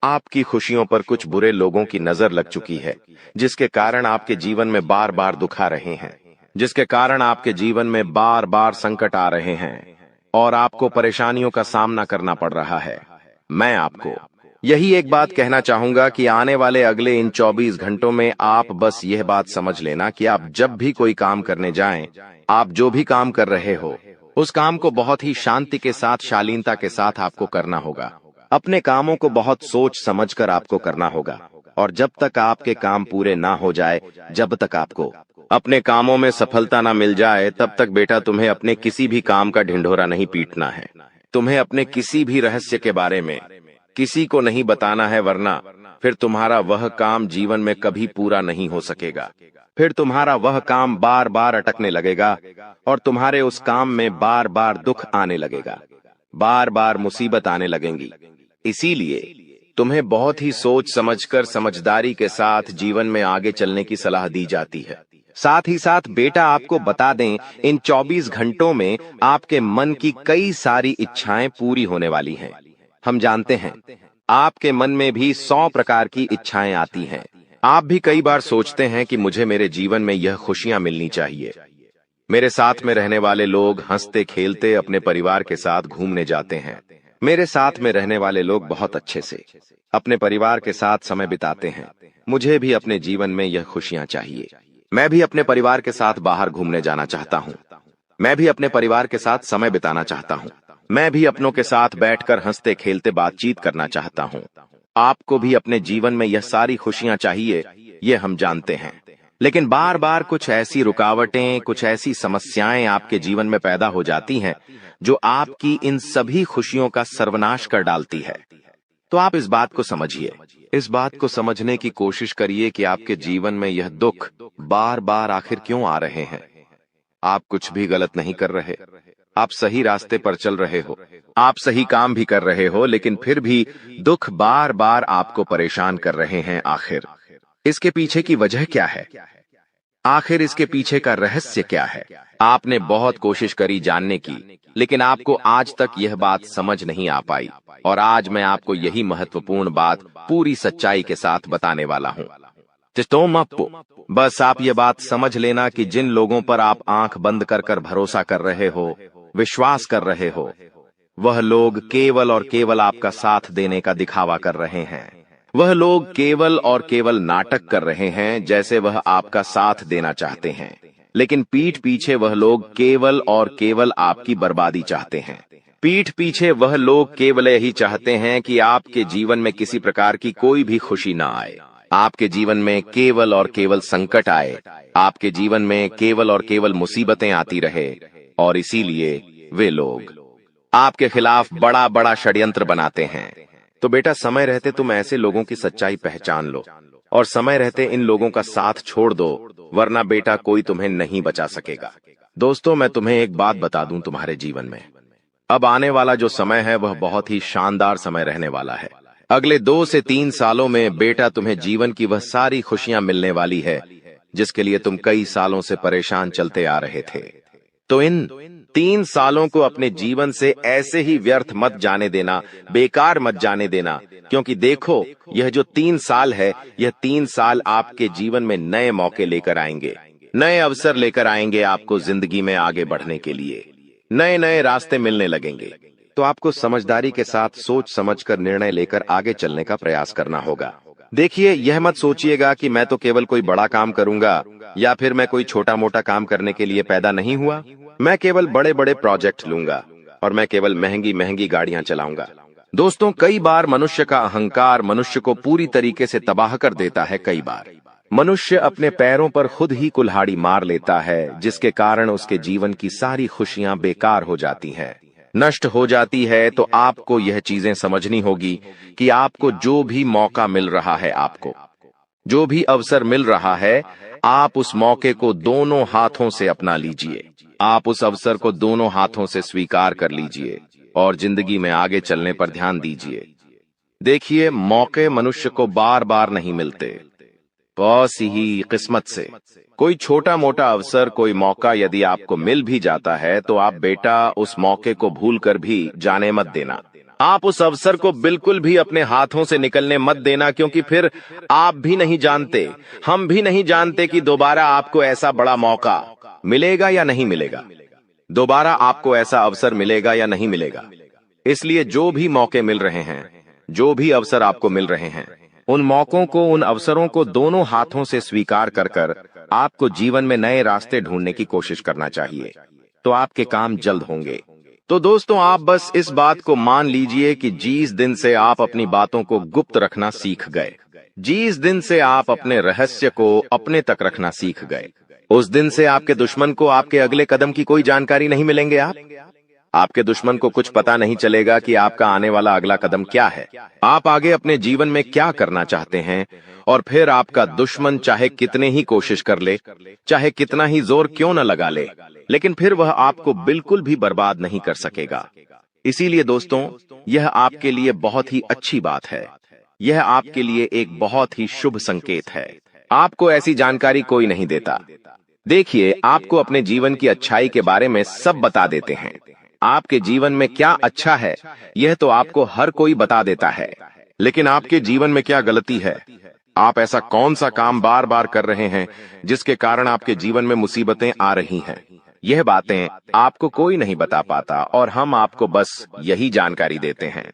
आपकी खुशियों पर कुछ बुरे लोगों की नजर लग चुकी है, जिसके कारण आपके जीवन में बार बार दुख आ रहे हैं, जिसके कारण आपके जीवन में बार बार संकट आ रहे हैं और आपको परेशानियों का सामना करना पड़ रहा है। मैं आपको यही एक बात कहना चाहूंगा कि आने वाले अगले इन 24 घंटों में आप बस यह बात समझ लेना कि आप जब भी कोई काम करने जाएं, आप जो भी काम कर रहे हो, उस काम को बहुत ही शांति के साथ, शालीनता के साथ आपको करना होगा। अपने कामों को बहुत सोच समझकर आपको करना होगा और जब तक आपके काम पूरे ना हो जाए, जब तक आपको अपने कामों में सफलता ना मिल जाए, तब तक बेटा तुम्हें अपने किसी भी काम का ढिंढोरा नहीं पीटना है। तुम्हें अपने किसी भी रहस्य के बारे में किसी को नहीं बताना है, वरना फिर तुम्हारा वह काम जीवन में कभी पूरा नहीं हो सकेगा। फिर तुम्हारा वह काम बार बार अटकने लगेगा और तुम्हारे उस काम में बार बार दुख आने लगेगा, बार बार मुसीबत आने लगेंगी। इसीलिए तुम्हें बहुत ही सोच समझकर, समझदारी के साथ जीवन में आगे चलने की सलाह दी जाती है। साथ ही साथ बेटा आपको बता दें, इन 24 घंटों में आपके मन की कई सारी इच्छाएं पूरी होने वाली हैं। हम जानते हैं आपके मन में भी 100 प्रकार की इच्छाएं आती हैं। आप भी कई बार सोचते हैं कि मुझे मेरे जीवन में यह खुशियां मिलनी चाहिए। मेरे साथ में रहने वाले लोग हंसते खेलते अपने परिवार के साथ घूमने जाते हैं। मेरे साथ में रहने वाले लोग बहुत अच्छे से अपने परिवार के साथ समय बिताते हैं। मुझे भी अपने जीवन में यह खुशियां चाहिए। मैं भी अपने परिवार के साथ बाहर घूमने जाना चाहता हूँ। मैं भी अपने परिवार के साथ समय बिताना चाहता हूँ। मैं भी अपनों के साथ बैठकर हंसते खेलते बातचीत करना चाहता हूँ। आपको भी अपने जीवन में यह सारी खुशियां चाहिए, ये हम जानते हैं। लेकिन बार बार कुछ ऐसी रुकावटें, कुछ ऐसी समस्याएं आपके जीवन में पैदा हो जाती हैं जो आपकी इन सभी खुशियों का सर्वनाश कर डालती है। तो आप इस बात को समझिए, इस बात को समझने की कोशिश करिए कि आपके जीवन में यह दुख बार बार आखिर क्यों आ रहे हैं। आप कुछ भी गलत नहीं कर रहे, आप सही रास्ते पर चल रहे हो, आप सही काम भी कर रहे हो, लेकिन फिर भी दुख बार बार आपको परेशान कर रहे हैं। आखिर इसके पीछे की वजह क्या है? आखिर इसके पीछे का रहस्य क्या है? आपने बहुत कोशिश करी जानने की, लेकिन आपको आज तक यह बात समझ नहीं आ पाई और आज मैं आपको यही महत्वपूर्ण बात पूरी सच्चाई के साथ बताने वाला हूँ। बस आप ये बात समझ लेना कि जिन लोगों पर आप आंख बंद कर कर भरोसा कर रहे हो, विश्वास कर रहे हो, वह लोग केवल और केवल आपका साथ देने का दिखावा कर रहे हैं। वह लोग केवल और केवल नाटक कर रहे हैं, जैसे वह आपका साथ देना चाहते हैं, लेकिन पीठ पीछे वह लोग केवल और केवल आपकी बर्बादी चाहते हैं। पीठ पीछे वह लोग केवल यही चाहते हैं कि आपके जीवन में किसी प्रकार की कोई भी खुशी ना आए, आपके जीवन में केवल और केवल संकट आए, आपके जीवन में केवल और केवल मुसीबतें आती रहे। और इसीलिए वे लोग आपके खिलाफ बड़ा बड़ा षड्यंत्र बनाते हैं। तो बेटा, समय रहते तुम ऐसे लोगों की सच्चाई पहचान लो और समय रहते इन लोगों का साथ छोड़ दो, वरना बेटा कोई तुम्हें नहीं बचा सकेगा। दोस्तों, मैं तुम्हें एक बात बता दूं, तुम्हारे जीवन में अब आने वाला जो समय है वह बहुत ही शानदार समय रहने वाला है। अगले 2 से 3 सालों में बेटा तुम्हें जीवन की वह सारी खुशियां मिलने वाली है जिसके लिए तुम कई सालों से परेशान चलते आ रहे थे। तो इन 3 सालों को अपने जीवन से ऐसे ही व्यर्थ मत जाने देना, बेकार मत जाने देना, क्योंकि देखो, यह जो 3 साल है, यह 3 साल आपके जीवन में नए मौके लेकर आएंगे, नए अवसर लेकर आएंगे आपको जिंदगी में आगे बढ़ने के लिए। नए नए रास्ते मिलने लगेंगे। तो आपको समझदारी के साथ सोच समझकर निर्णय लेकर आगे चलने का प्रयास करना होगा। देखिए, यह मत सोचिएगा कि मैं तो केवल कोई बड़ा काम करूंगा या फिर मैं कोई छोटा मोटा काम करने के लिए पैदा नहीं हुआ। मैं केवल बड़े बड़े प्रोजेक्ट लूंगा और मैं केवल महंगी महंगी गाड़ियां चलाऊंगा। दोस्तों, कई बार मनुष्य का अहंकार मनुष्य को पूरी तरीके से तबाह कर देता है। कई बार मनुष्य अपने पैरों पर खुद ही कुल्हाड़ी मार लेता है, जिसके कारण उसके जीवन की सारी खुशियां बेकार हो जाती हैं, नष्ट हो जाती है। तो आपको यह चीजें समझनी होगी कि आपको जो भी मौका मिल रहा है, आपको जो भी अवसर मिल रहा है, आप उस मौके को दोनों हाथों से अपना लीजिए। आप उस अवसर को दोनों हाथों से स्वीकार कर लीजिए और जिंदगी में आगे चलने पर ध्यान दीजिए। देखिए, मौके मनुष्य को बार बार नहीं मिलते, बहुत सी ही किस्मत से। कोई छोटा मोटा अवसर, कोई मौका यदि आपको मिल भी जाता है तो आप बेटा उस मौके को भूलकर भी जाने मत देना। आप उस अवसर को बिल्कुल भी अपने हाथों से निकलने मत देना, क्योंकि फिर आप भी नहीं जानते, हम भी नहीं जानते कि दोबारा आपको ऐसा बड़ा मौका मिलेगा या नहीं मिलेगा, दोबारा आपको ऐसा अवसर मिलेगा या नहीं मिलेगा। इसलिए जो भी मौके मिल रहे हैं, जो भी अवसर आपको मिल रहे हैं, उन मौकों को, उन अवसरों को दोनों हाथों से स्वीकार कर कर आपको जीवन में नए रास्ते ढूंढने की कोशिश करना चाहिए, तो आपके काम जल्द होंगे। तो दोस्तों, आप बस इस बात को मान लीजिए कि जिस दिन से आप अपनी बातों को गुप्त रखना सीख गए, जिस दिन से आप अपने रहस्य को अपने तक रखना सीख गए, उस दिन से आपके दुश्मन को आपके अगले कदम की कोई जानकारी नहीं मिलेंगे। आपके दुश्मन को कुछ पता नहीं चलेगा कि आपका आने वाला अगला कदम क्या है, आप आगे अपने जीवन में क्या करना चाहते हैं। और फिर आपका दुश्मन चाहे कितने ही कोशिश कर ले, चाहे कितना ही जोर क्यों न लगा ले, लेकिन फिर वह आपको बिल्कुल भी बर्बाद नहीं कर सकेगा। इसीलिए दोस्तों, यह आपके लिए बहुत ही अच्छी बात है, यह आपके लिए एक बहुत ही शुभ संकेत है। आपको ऐसी जानकारी कोई नहीं देता। देखिए, आपको अपने जीवन की अच्छाई के बारे में सब बता देते हैं। आपके जीवन में क्या अच्छा है, यह तो आपको हर कोई बता देता है, लेकिन आपके जीवन में क्या गलती है, आप ऐसा कौन सा काम बार बार कर रहे हैं जिसके कारण आपके जीवन में मुसीबतें आ रही हैं, यह बातें आपको कोई नहीं बता पाता और हम आपको बस यही जानकारी देते हैं।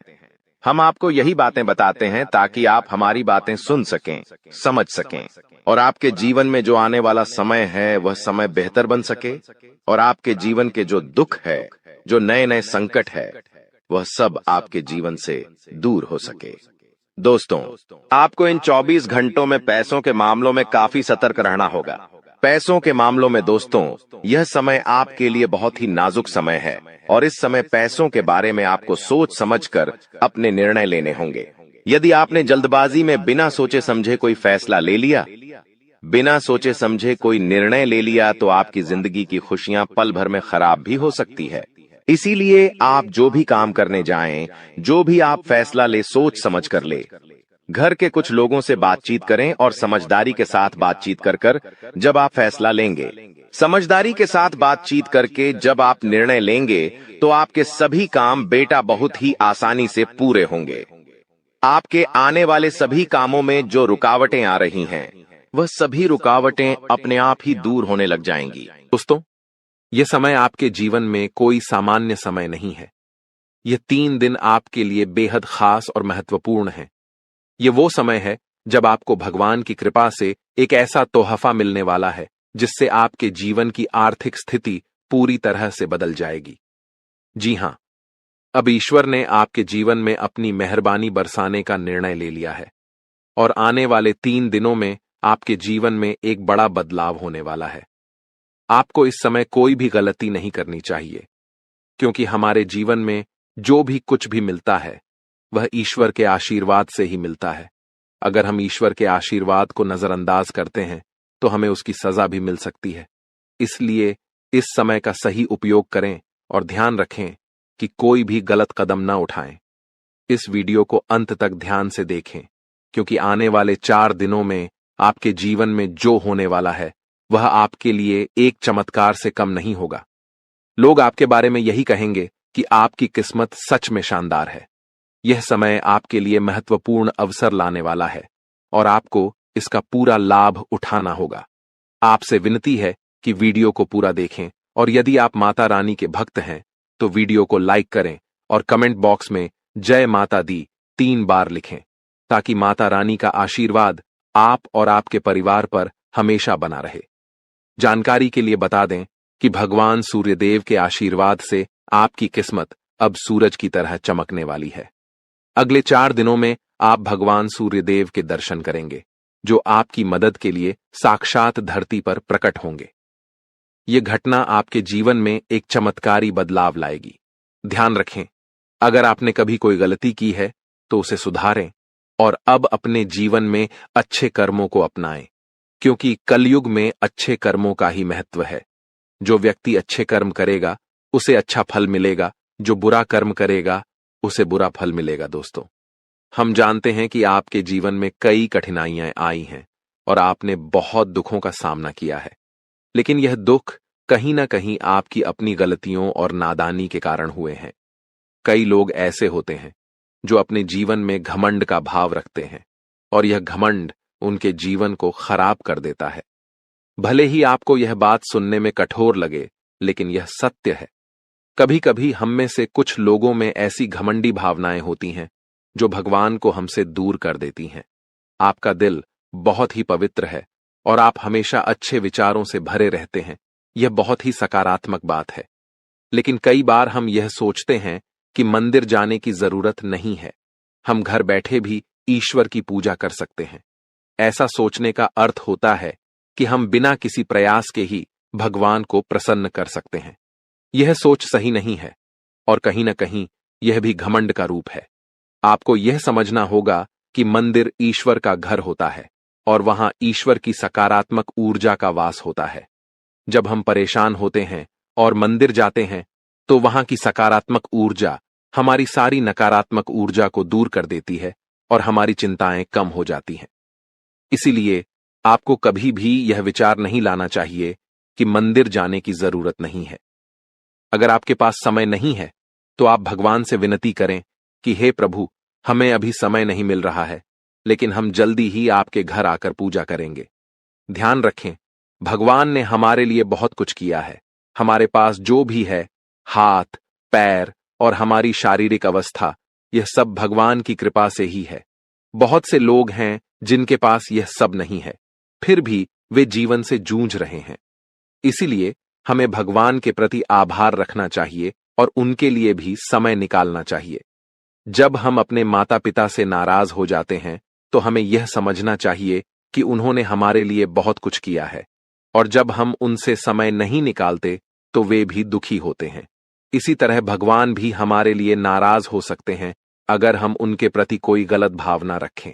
हम आपको यही बातें बताते हैं ताकि आप हमारी बातें सुन सकें, समझ सकें, और आपके जीवन में जो आने वाला समय है वह समय बेहतर बन सके, और आपके जीवन के जो दुख है, जो नए नए संकट है, वह सब आपके जीवन से दूर हो सके। दोस्तों, आपको इन 24 घंटों में पैसों के मामलों में काफी सतर्क रहना होगा। पैसों के मामलों में दोस्तों, यह समय आपके लिए बहुत ही नाजुक समय है, और इस समय पैसों के बारे में आपको सोच समझकर अपने निर्णय लेने होंगे। यदि आपने जल्दबाजी में बिना सोचे समझे कोई फैसला ले लिया, बिना सोचे समझे कोई निर्णय ले लिया, तो आपकी जिंदगी की खुशियां पल भर में खराब भी हो सकती है। इसीलिए आप जो भी काम करने जाएं, जो भी आप फैसला ले, सोच समझ कर ले। घर के कुछ लोगों से बातचीत करें और समझदारी के साथ बातचीत कर कर जब आप फैसला लेंगे, समझदारी के साथ बातचीत करके जब आप निर्णय लेंगे, तो आपके सभी काम बेटा बहुत ही आसानी से पूरे होंगे। आपके आने वाले सभी कामों में जो रुकावटें आ रही हैं, वह सभी रुकावटें अपने आप ही दूर होने लग जाएंगी। दोस्तों, यह समय आपके जीवन में कोई सामान्य समय नहीं है। यह 3 दिन आपके लिए बेहद खास और महत्वपूर्ण है। यह वो समय है जब आपको भगवान की कृपा से एक ऐसा तोहफा मिलने वाला है जिससे आपके जीवन की आर्थिक स्थिति पूरी तरह से बदल जाएगी। जी हां, अब ईश्वर ने आपके जीवन में अपनी मेहरबानी बरसाने का निर्णय ले लिया है, और आने वाले 3 दिनों में आपके जीवन में एक बड़ा बदलाव होने वाला है। आपको इस समय कोई भी गलती नहीं करनी चाहिए, क्योंकि हमारे जीवन में जो भी कुछ भी मिलता है वह ईश्वर के आशीर्वाद से ही मिलता है। अगर हम ईश्वर के आशीर्वाद को नजरअंदाज करते हैं तो हमें उसकी सजा भी मिल सकती है। इसलिए इस समय का सही उपयोग करें और ध्यान रखें कि कोई भी गलत कदम न उठाएं। इस वीडियो को अंत तक ध्यान से देखें, क्योंकि आने वाले 4 दिनों में आपके जीवन में जो होने वाला है वह आपके लिए एक चमत्कार से कम नहीं होगा। लोग आपके बारे में यही कहेंगे कि आपकी किस्मत सच में शानदार है। यह समय आपके लिए महत्वपूर्ण अवसर लाने वाला है और आपको इसका पूरा लाभ उठाना होगा। आपसे विनती है कि वीडियो को पूरा देखें, और यदि आप माता रानी के भक्त हैं तो वीडियो को लाइक करें और कमेंट बॉक्स में जय माता दी 3 बार लिखें, ताकि माता रानी का आशीर्वाद आप और आपके परिवार पर हमेशा बना रहे। जानकारी के लिए बता दें कि भगवान सूर्यदेव के आशीर्वाद से आपकी किस्मत अब सूरज की तरह चमकने वाली है। अगले 4 दिनों में आप भगवान सूर्यदेव के दर्शन करेंगे, जो आपकी मदद के लिए साक्षात धरती पर प्रकट होंगे। ये घटना आपके जीवन में एक चमत्कारी बदलाव लाएगी। ध्यान रखें, अगर आपने कभी कोई गलती की है तो उसे सुधारें और अब अपने जीवन में अच्छे कर्मों को अपनाएं, क्योंकि कलयुग में अच्छे कर्मों का ही महत्व है। जो व्यक्ति अच्छे कर्म करेगा उसे अच्छा फल मिलेगा, जो बुरा कर्म करेगा उसे बुरा फल मिलेगा। दोस्तों, हम जानते हैं कि आपके जीवन में कई कठिनाइयां आई हैं, और आपने बहुत दुखों का सामना किया है। लेकिन यह दुख कहीं ना कहीं आपकी अपनी गलतियों और नादानी के कारण हुए हैं। कई लोग ऐसे होते हैं जो अपने जीवन में घमंड का भाव रखते हैं और यह घमंड उनके जीवन को खराब कर देता है। भले ही आपको यह बात सुनने में कठोर लगे, लेकिन यह सत्य है। कभी कभी हम में से कुछ लोगों में ऐसी घमंडी भावनाएं होती हैं जो भगवान को हमसे दूर कर देती हैं। आपका दिल बहुत ही पवित्र है और आप हमेशा अच्छे विचारों से भरे रहते हैं। यह बहुत ही सकारात्मक बात है। लेकिन कई बार हम यह सोचते हैं कि मंदिर जाने की जरूरत नहीं है, हम घर बैठे भी ईश्वर की पूजा कर सकते हैं। ऐसा सोचने का अर्थ होता है कि हम बिना किसी प्रयास के ही भगवान को प्रसन्न कर सकते हैं। यह सोच सही नहीं है और कहीं ना कहीं यह भी घमंड का रूप है। आपको यह समझना होगा कि मंदिर ईश्वर का घर होता है और वहां ईश्वर की सकारात्मक ऊर्जा का वास होता है। जब हम परेशान होते हैं और मंदिर जाते हैं तो वहां की सकारात्मक ऊर्जा हमारी सारी नकारात्मक ऊर्जा को दूर कर देती है और हमारी चिंताएं कम हो जाती हैं। इसीलिए आपको कभी भी यह विचार नहीं लाना चाहिए कि मंदिर जाने की जरूरत नहीं है। अगर आपके पास समय नहीं है तो आप भगवान से विनती करें कि हे प्रभु, हमें अभी समय नहीं मिल रहा है, लेकिन हम जल्दी ही आपके घर आकर पूजा करेंगे। ध्यान रखें, भगवान ने हमारे लिए बहुत कुछ किया है। हमारे पास जो भी है, हाथ, पैर और हमारी शारीरिक अवस्था, यह सब भगवान की कृपा से ही है। बहुत से लोग हैं जिनके पास यह सब नहीं है, फिर भी वे जीवन से जूझ रहे हैं। इसीलिए हमें भगवान के प्रति आभार रखना चाहिए और उनके लिए भी समय निकालना चाहिए। जब हम अपने माता पिता से नाराज हो जाते हैं तो हमें यह समझना चाहिए कि उन्होंने हमारे लिए बहुत कुछ किया है, और जब हम उनसे समय नहीं निकालते तो वे भी दुखी होते हैं। इसी तरह भगवान भी हमारे लिए नाराज हो सकते हैं अगर हम उनके प्रति कोई गलत भावना रखें।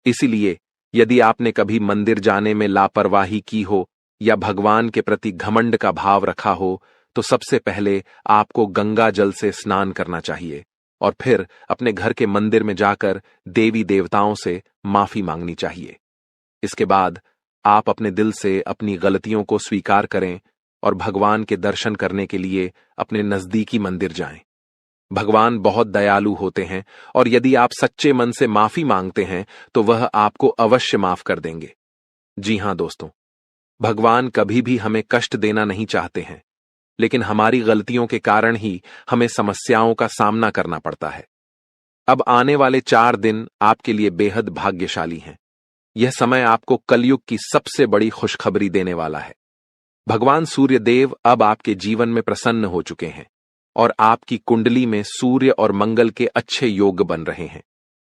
इसीलिए यदि आपने कभी मंदिर जाने में लापरवाही की हो या भगवान के प्रति घमंड का भाव रखा हो, तो सबसे पहले आपको गंगा जल से स्नान करना चाहिए और फिर अपने घर के मंदिर में जाकर देवी देवताओं से माफी मांगनी चाहिए। इसके बाद आप अपने दिल से अपनी गलतियों को स्वीकार करें और भगवान के दर्शन करने के लिए अपने नजदीकी मंदिर जाएं। भगवान बहुत दयालु होते हैं और यदि आप सच्चे मन से माफी मांगते हैं तो वह आपको अवश्य माफ कर देंगे। जी हां दोस्तों, भगवान कभी भी हमें कष्ट देना नहीं चाहते हैं, लेकिन हमारी गलतियों के कारण ही हमें समस्याओं का सामना करना पड़ता है। अब आने वाले 4 दिन आपके लिए बेहद भाग्यशाली हैं। यह समय आपको कलयुग की सबसे बड़ी खुशखबरी देने वाला है। भगवान सूर्य देव अब आपके जीवन में प्रसन्न हो चुके हैं और आपकी कुंडली में सूर्य और मंगल के अच्छे योग बन रहे हैं।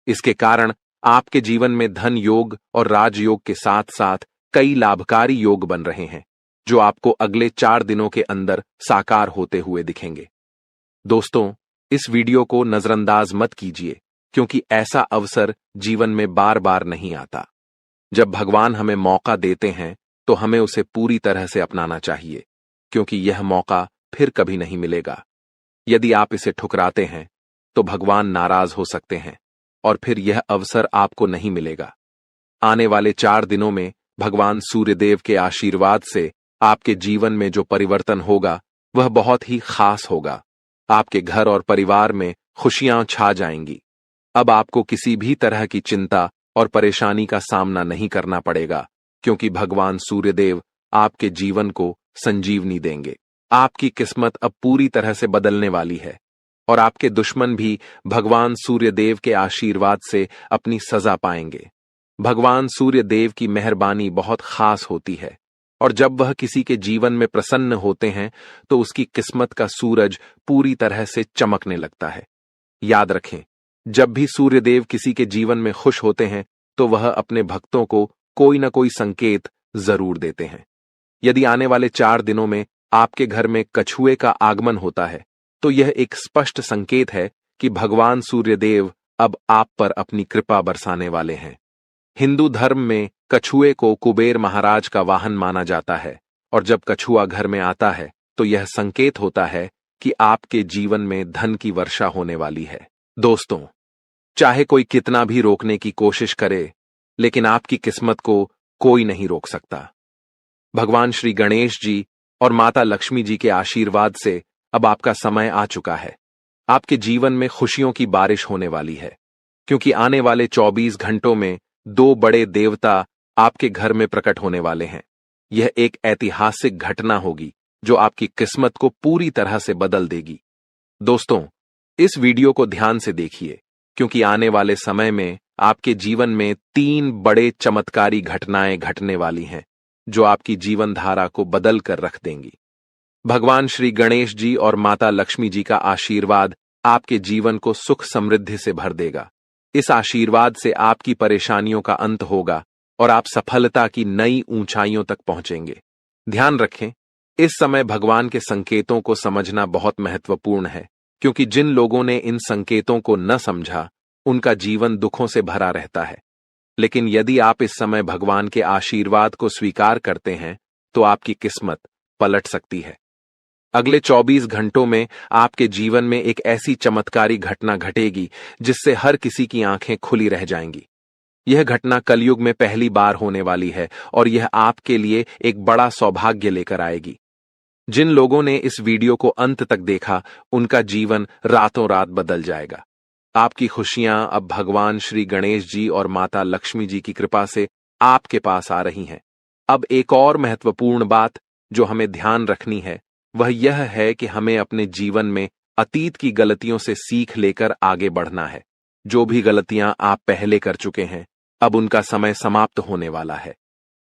इसके कारण आपके जीवन में धन योग और राजयोग के साथ साथ कई लाभकारी योग बन रहे हैं, जो आपको अगले 4 दिनों के अंदर साकार होते हुए दिखेंगे। दोस्तों, इस वीडियो को नजरअंदाज मत कीजिए, क्योंकि ऐसा अवसर जीवन में बार बार नहीं आता। जब भगवान हमें मौका देते हैं तो हमें उसे पूरी तरह से अपनाना चाहिए, क्योंकि यह मौका फिर कभी नहीं मिलेगा। यदि आप इसे ठुकराते हैं तो भगवान नाराज हो सकते हैं और फिर यह अवसर आपको नहीं मिलेगा। आने वाले 4 दिनों में भगवान सूर्यदेव के आशीर्वाद से आपके जीवन में जो परिवर्तन होगा वह बहुत ही खास होगा। आपके घर और परिवार में खुशियां छा जाएंगी। अब आपको किसी भी तरह की चिंता और परेशानी का सामना नहीं करना पड़ेगा, क्योंकि भगवान सूर्यदेव आपके जीवन को संजीवनी देंगे। आपकी किस्मत अब पूरी तरह से बदलने वाली है और आपके दुश्मन भी भगवान सूर्यदेव के आशीर्वाद से अपनी सजा पाएंगे। भगवान सूर्यदेव की मेहरबानी बहुत खास होती है और जब वह किसी के जीवन में प्रसन्न होते हैं तो उसकी किस्मत का सूरज पूरी तरह से चमकने लगता है। याद रखें, जब भी सूर्यदेव किसी के जीवन में खुश होते हैं तो वह अपने भक्तों को कोई न कोई संकेत जरूर देते हैं। यदि आने वाले 4 दिनों में आपके घर में कछुए का आगमन होता है तो यह एक स्पष्ट संकेत है कि भगवान सूर्यदेव अब आप पर अपनी कृपा बरसाने वाले हैं। हिंदू धर्म में कछुए को कुबेर महाराज का वाहन माना जाता है और जब कछुआ घर में आता है तो यह संकेत होता है कि आपके जीवन में धन की वर्षा होने वाली है। दोस्तों, चाहे कोई कितना भी रोकने की कोशिश करे, लेकिन आपकी किस्मत को कोई नहीं रोक सकता। भगवान श्री गणेश जी और माता लक्ष्मी जी के आशीर्वाद से अब आपका समय आ चुका है। आपके जीवन में खुशियों की बारिश होने वाली है, क्योंकि आने वाले 24 घंटों में 2 बड़े देवता आपके घर में प्रकट होने वाले हैं। यह एक ऐतिहासिक घटना होगी जो आपकी किस्मत को पूरी तरह से बदल देगी। दोस्तों, इस वीडियो को ध्यान से देखिए, क्योंकि आने वाले समय में आपके जीवन में 3 बड़े चमत्कारी घटनाएं घटने वाली हैं, जो आपकी जीवन धारा को बदल कर रख देंगी। भगवान श्री गणेश जी और माता लक्ष्मी जी का आशीर्वाद आपके जीवन को सुख समृद्धि से भर देगा। इस आशीर्वाद से आपकी परेशानियों का अंत होगा और आप सफलता की नई ऊंचाइयों तक पहुंचेंगे। ध्यान रखें, इस समय भगवान के संकेतों को समझना बहुत महत्वपूर्ण है, क्योंकि जिन लोगों ने इन संकेतों को न समझा, उनका जीवन दुखों से भरा रहता है। लेकिन यदि आप इस समय भगवान के आशीर्वाद को स्वीकार करते हैं, तो आपकी किस्मत पलट सकती है। अगले 24 घंटों में आपके जीवन में एक ऐसी चमत्कारी घटना घटेगी जिससे हर किसी की आंखें खुली रह जाएंगी। यह घटना कलयुग में पहली बार होने वाली है और यह आपके लिए एक बड़ा सौभाग्य लेकर आएगी। जिन लोगों ने इस वीडियो को अंत तक देखा, उनका जीवन रातों रात बदल जाएगा। आपकी खुशियां अब भगवान श्री गणेश जी और माता लक्ष्मी जी की कृपा से आपके पास आ रही हैं। अब एक और महत्वपूर्ण बात जो हमें ध्यान रखनी है, वह यह है कि हमें अपने जीवन में अतीत की गलतियों से सीख लेकर आगे बढ़ना है। जो भी गलतियां आप पहले कर चुके हैं, अब उनका समय समाप्त होने वाला है।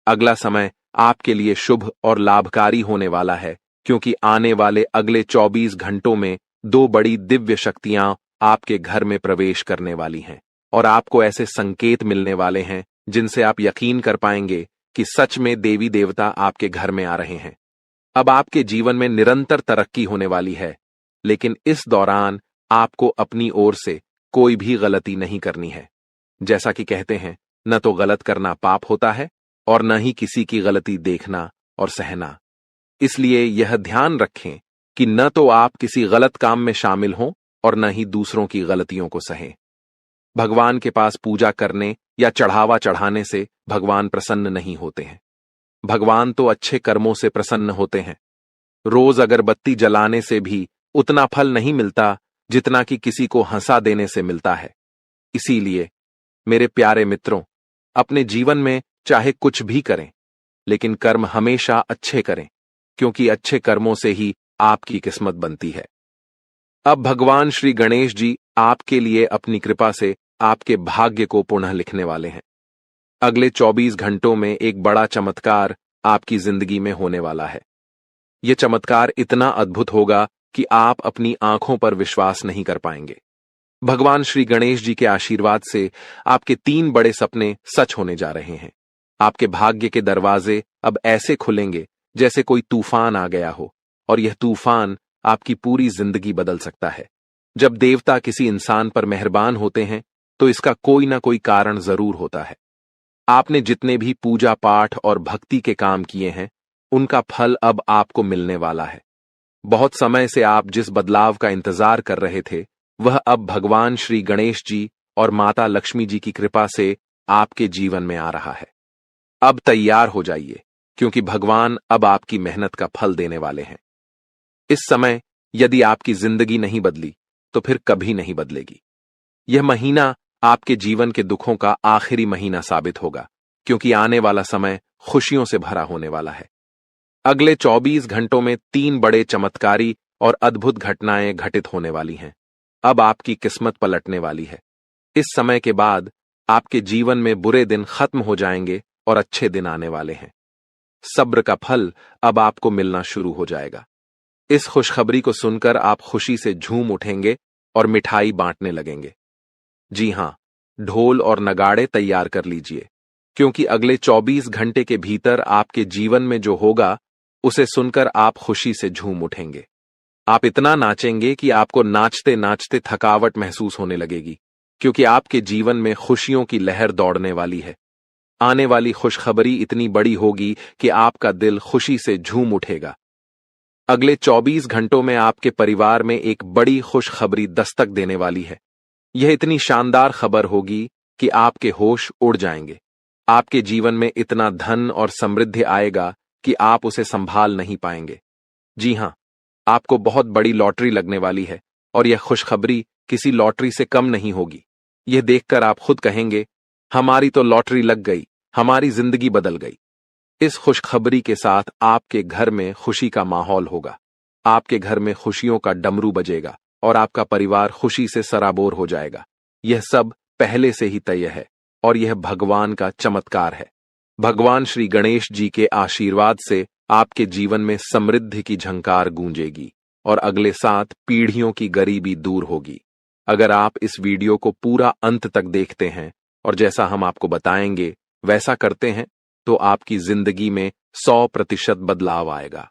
अगला समय आपके लिए शुभ और लाभकारी होने वाला है, क्योंकि आने वाले अगले 24 घंटों में 2 बड़ी दिव्य शक्तियां आपके घर में प्रवेश करने वाली हैं और आपको ऐसे संकेत मिलने वाले हैं जिनसे आप यकीन कर पाएंगे कि सच में देवी देवता आपके घर में आ रहे हैं। अब आपके जीवन में निरंतर तरक्की होने वाली है, लेकिन इस दौरान आपको अपनी ओर से कोई भी गलती नहीं करनी है। जैसा कि कहते हैं, न तो गलत करना पाप होता है और न ही किसी की गलती देखना और सहना। इसलिए यह ध्यान रखें कि न तो आप किसी गलत काम में शामिल हों और न ही दूसरों की गलतियों को सहें। भगवान के पास पूजा करने या चढ़ावा चढ़ाने से भगवान प्रसन्न नहीं होते हैं। भगवान तो अच्छे कर्मों से प्रसन्न होते हैं। रोज अगरबत्ती जलाने से भी उतना फल नहीं मिलता जितना कि किसी को हंसा देने से मिलता है। इसीलिए मेरे प्यारे मित्रों, अपने जीवन में चाहे कुछ भी करें, लेकिन कर्म हमेशा अच्छे करें, क्योंकि अच्छे कर्मों से ही आपकी किस्मत बनती है। अब भगवान श्री गणेश जी आपके लिए अपनी कृपा से आपके भाग्य को पुनः लिखने वाले हैं। अगले 24 घंटों में एक बड़ा चमत्कार आपकी जिंदगी में होने वाला है। यह चमत्कार इतना अद्भुत होगा कि आप अपनी आंखों पर विश्वास नहीं कर पाएंगे। भगवान श्री गणेश जी के आशीर्वाद से आपके 3 बड़े सपने सच होने जा रहे हैं। आपके भाग्य के दरवाजे अब ऐसे खुलेंगे जैसे कोई तूफान आ गया हो, और यह तूफान आपकी पूरी जिंदगी बदल सकता है। जब देवता किसी इंसान पर मेहरबान होते हैं, तो इसका कोई ना कोई कारण जरूर होता है। आपने जितने भी पूजा पाठ और भक्ति के काम किए हैं, उनका फल अब आपको मिलने वाला है। बहुत समय से आप जिस बदलाव का इंतजार कर रहे थे, वह अब भगवान श्री गणेश जी और माता लक्ष्मी जी की कृपा से आपके जीवन में आ रहा है। अब तैयार हो जाइए, क्योंकि भगवान अब आपकी मेहनत का फल देने वाले हैं। इस समय यदि आपकी जिंदगी नहीं बदली, तो फिर कभी नहीं बदलेगी। यह महीना आपके जीवन के दुखों का आखिरी महीना साबित होगा, क्योंकि आने वाला समय खुशियों से भरा होने वाला है। अगले 24 घंटों में 3 बड़े चमत्कारी और अद्भुत घटनाएं घटित होने वाली हैं। अब आपकी किस्मत पलटने वाली है। इस समय के बाद आपके जीवन में बुरे दिन खत्म हो जाएंगे और अच्छे दिन आने वाले हैं। सब्र का फल अब आपको मिलना शुरू हो जाएगा। इस खुशखबरी को सुनकर आप खुशी से झूम उठेंगे और मिठाई बांटने लगेंगे। जी हां, ढोल और नगाड़े तैयार कर लीजिए, क्योंकि अगले 24 घंटे के भीतर आपके जीवन में जो होगा, उसे सुनकर आप खुशी से झूम उठेंगे। आप इतना नाचेंगे कि आपको नाचते नाचते थकावट महसूस होने लगेगी, क्योंकि आपके जीवन में खुशियों की लहर दौड़ने वाली है। आने वाली खुशखबरी इतनी बड़ी होगी कि आपका दिल खुशी से झूम उठेगा। अगले 24 घंटों में आपके परिवार में एक बड़ी खुशखबरी दस्तक देने वाली है। यह इतनी शानदार खबर होगी कि आपके होश उड़ जाएंगे। आपके जीवन में इतना धन और समृद्धि आएगा कि आप उसे संभाल नहीं पाएंगे। जी हां, आपको बहुत बड़ी लॉटरी लगने वाली है और यह खुशखबरी किसी लॉटरी से कम नहीं होगी। यह देखकर आप खुद कहेंगे, हमारी तो लॉटरी लग गई, हमारी जिंदगी बदल गई। इस खुशखबरी के साथ आपके घर में खुशी का माहौल होगा। आपके घर में खुशियों का डमरू बजेगा और आपका परिवार खुशी से सराबोर हो जाएगा। यह सब पहले से ही तय है और यह भगवान का चमत्कार है। भगवान श्री गणेश जी के आशीर्वाद से आपके जीवन में समृद्धि की झंकार गूंजेगी और अगले 7 पीढ़ियों की गरीबी दूर होगी। अगर आप इस वीडियो को पूरा अंत तक देखते हैं और जैसा हम आपको बताएंगे वैसा करते हैं तो आपकी जिंदगी में 100% बदलाव आएगा।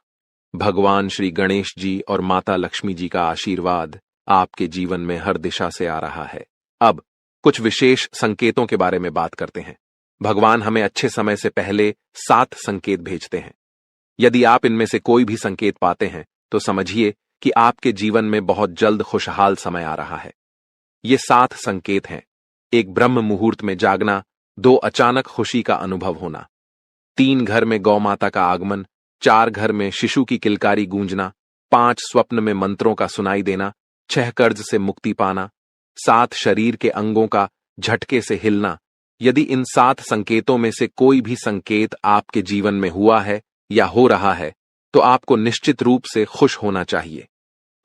भगवान श्री गणेश जी और माता लक्ष्मी जी का आशीर्वाद आपके जीवन में हर दिशा से आ रहा है। अब कुछ विशेष संकेतों के बारे में बात करते हैं। भगवान हमें अच्छे समय से पहले 7 संकेत भेजते हैं। यदि आप इनमें से कोई भी संकेत पाते हैं तो समझिए कि आपके जीवन में बहुत जल्द खुशहाल समय आ रहा है। ये 7 संकेत हैं। 1 ब्रह्म मुहूर्त में जागना, 2 अचानक खुशी का अनुभव होना, 3 घर में गौ माता का आगमन, 4 घर में शिशु की किलकारी गूंजना, 5 स्वप्न में मंत्रों का सुनाई देना, 6 कर्ज से मुक्ति पाना, 7 शरीर के अंगों का झटके से हिलना। यदि इन 7 संकेतों में से कोई भी संकेत आपके जीवन में हुआ है या हो रहा है तो आपको निश्चित रूप से खुश होना चाहिए।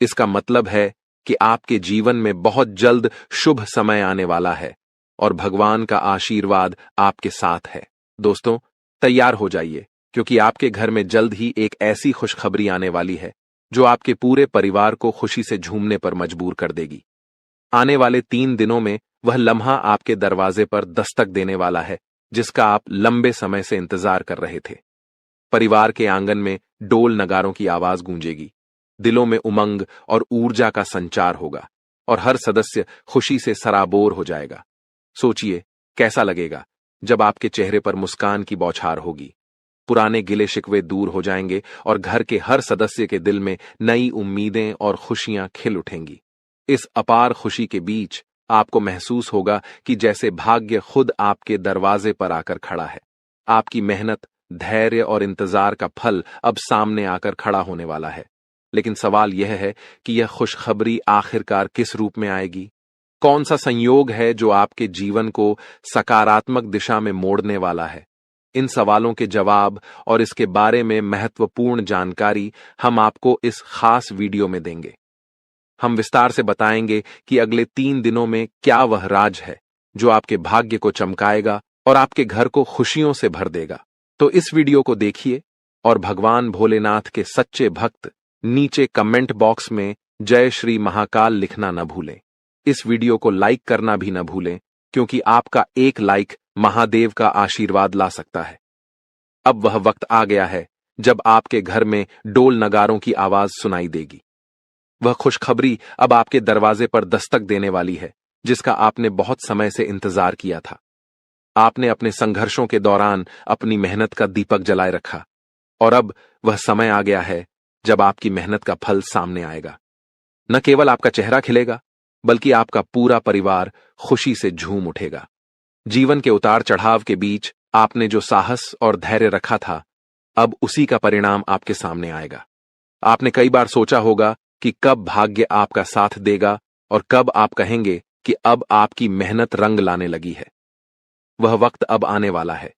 इसका मतलब है कि आपके जीवन में बहुत जल्द शुभ समय आने वाला है और भगवान का आशीर्वाद आपके साथ है। दोस्तों, तैयार हो जाइए क्योंकि आपके घर में जल्द ही एक ऐसी खुशखबरी आने वाली है जो आपके पूरे परिवार को खुशी से झूमने पर मजबूर कर देगी। आने वाले 3 दिनों में वह लम्हा आपके दरवाजे पर दस्तक देने वाला है जिसका आप लंबे समय से इंतजार कर रहे थे। परिवार के आंगन में डोल नगारों की आवाज गूंजेगी, दिलों में उमंग और ऊर्जा का संचार होगा और हर सदस्य खुशी से सराबोर हो जाएगा। सोचिए कैसा लगेगा जब आपके चेहरे पर मुस्कान की बौछार होगी। पुराने गिले शिकवे दूर हो जाएंगे और घर के हर सदस्य के दिल में नई उम्मीदें और खुशियां खिल उठेंगी। इस अपार खुशी के बीच आपको महसूस होगा कि जैसे भाग्य खुद आपके दरवाजे पर आकर खड़ा है। आपकी मेहनत, धैर्य और इंतजार का फल अब सामने आकर खड़ा होने वाला है। लेकिन सवाल यह है कि यह खुशखबरी आखिरकार किस रूप में आएगी? कौन सा संयोग है जो आपके जीवन को सकारात्मक दिशा में मोड़ने वाला है? इन सवालों के जवाब और इसके बारे में महत्वपूर्ण जानकारी हम आपको इस खास वीडियो में देंगे। हम विस्तार से बताएंगे कि अगले 3 दिनों में क्या वह राज है जो आपके भाग्य को चमकाएगा और आपके घर को खुशियों से भर देगा। तो इस वीडियो को देखिए और भगवान भोलेनाथ के सच्चे भक्त नीचे कमेंट बॉक्स में जय श्री महाकाल लिखना न भूलें। इस वीडियो को लाइक करना भी न भूलें क्योंकि आपका एक लाइक महादेव का आशीर्वाद ला सकता है। अब वह वक्त आ गया है जब आपके घर में डोल नगारों की आवाज सुनाई देगी। वह खुशखबरी अब आपके दरवाजे पर दस्तक देने वाली है जिसका आपने बहुत समय से इंतजार किया था। आपने अपने संघर्षों के दौरान अपनी मेहनत का दीपक जलाए रखा और अब वह समय आ गया है जब आपकी मेहनत का फल सामने आएगा। न केवल आपका चेहरा खिलेगा बल्कि आपका पूरा परिवार खुशी से झूम उठेगा। जीवन के उतार चढ़ाव के बीच आपने जो साहस और धैर्य रखा था, अब उसी का परिणाम आपके सामने आएगा। आपने कई बार सोचा होगा कि कब भाग्य आपका साथ देगा और कब आप कहेंगे कि अब आपकी मेहनत रंग लाने लगी है। वह वक्त अब आने वाला है।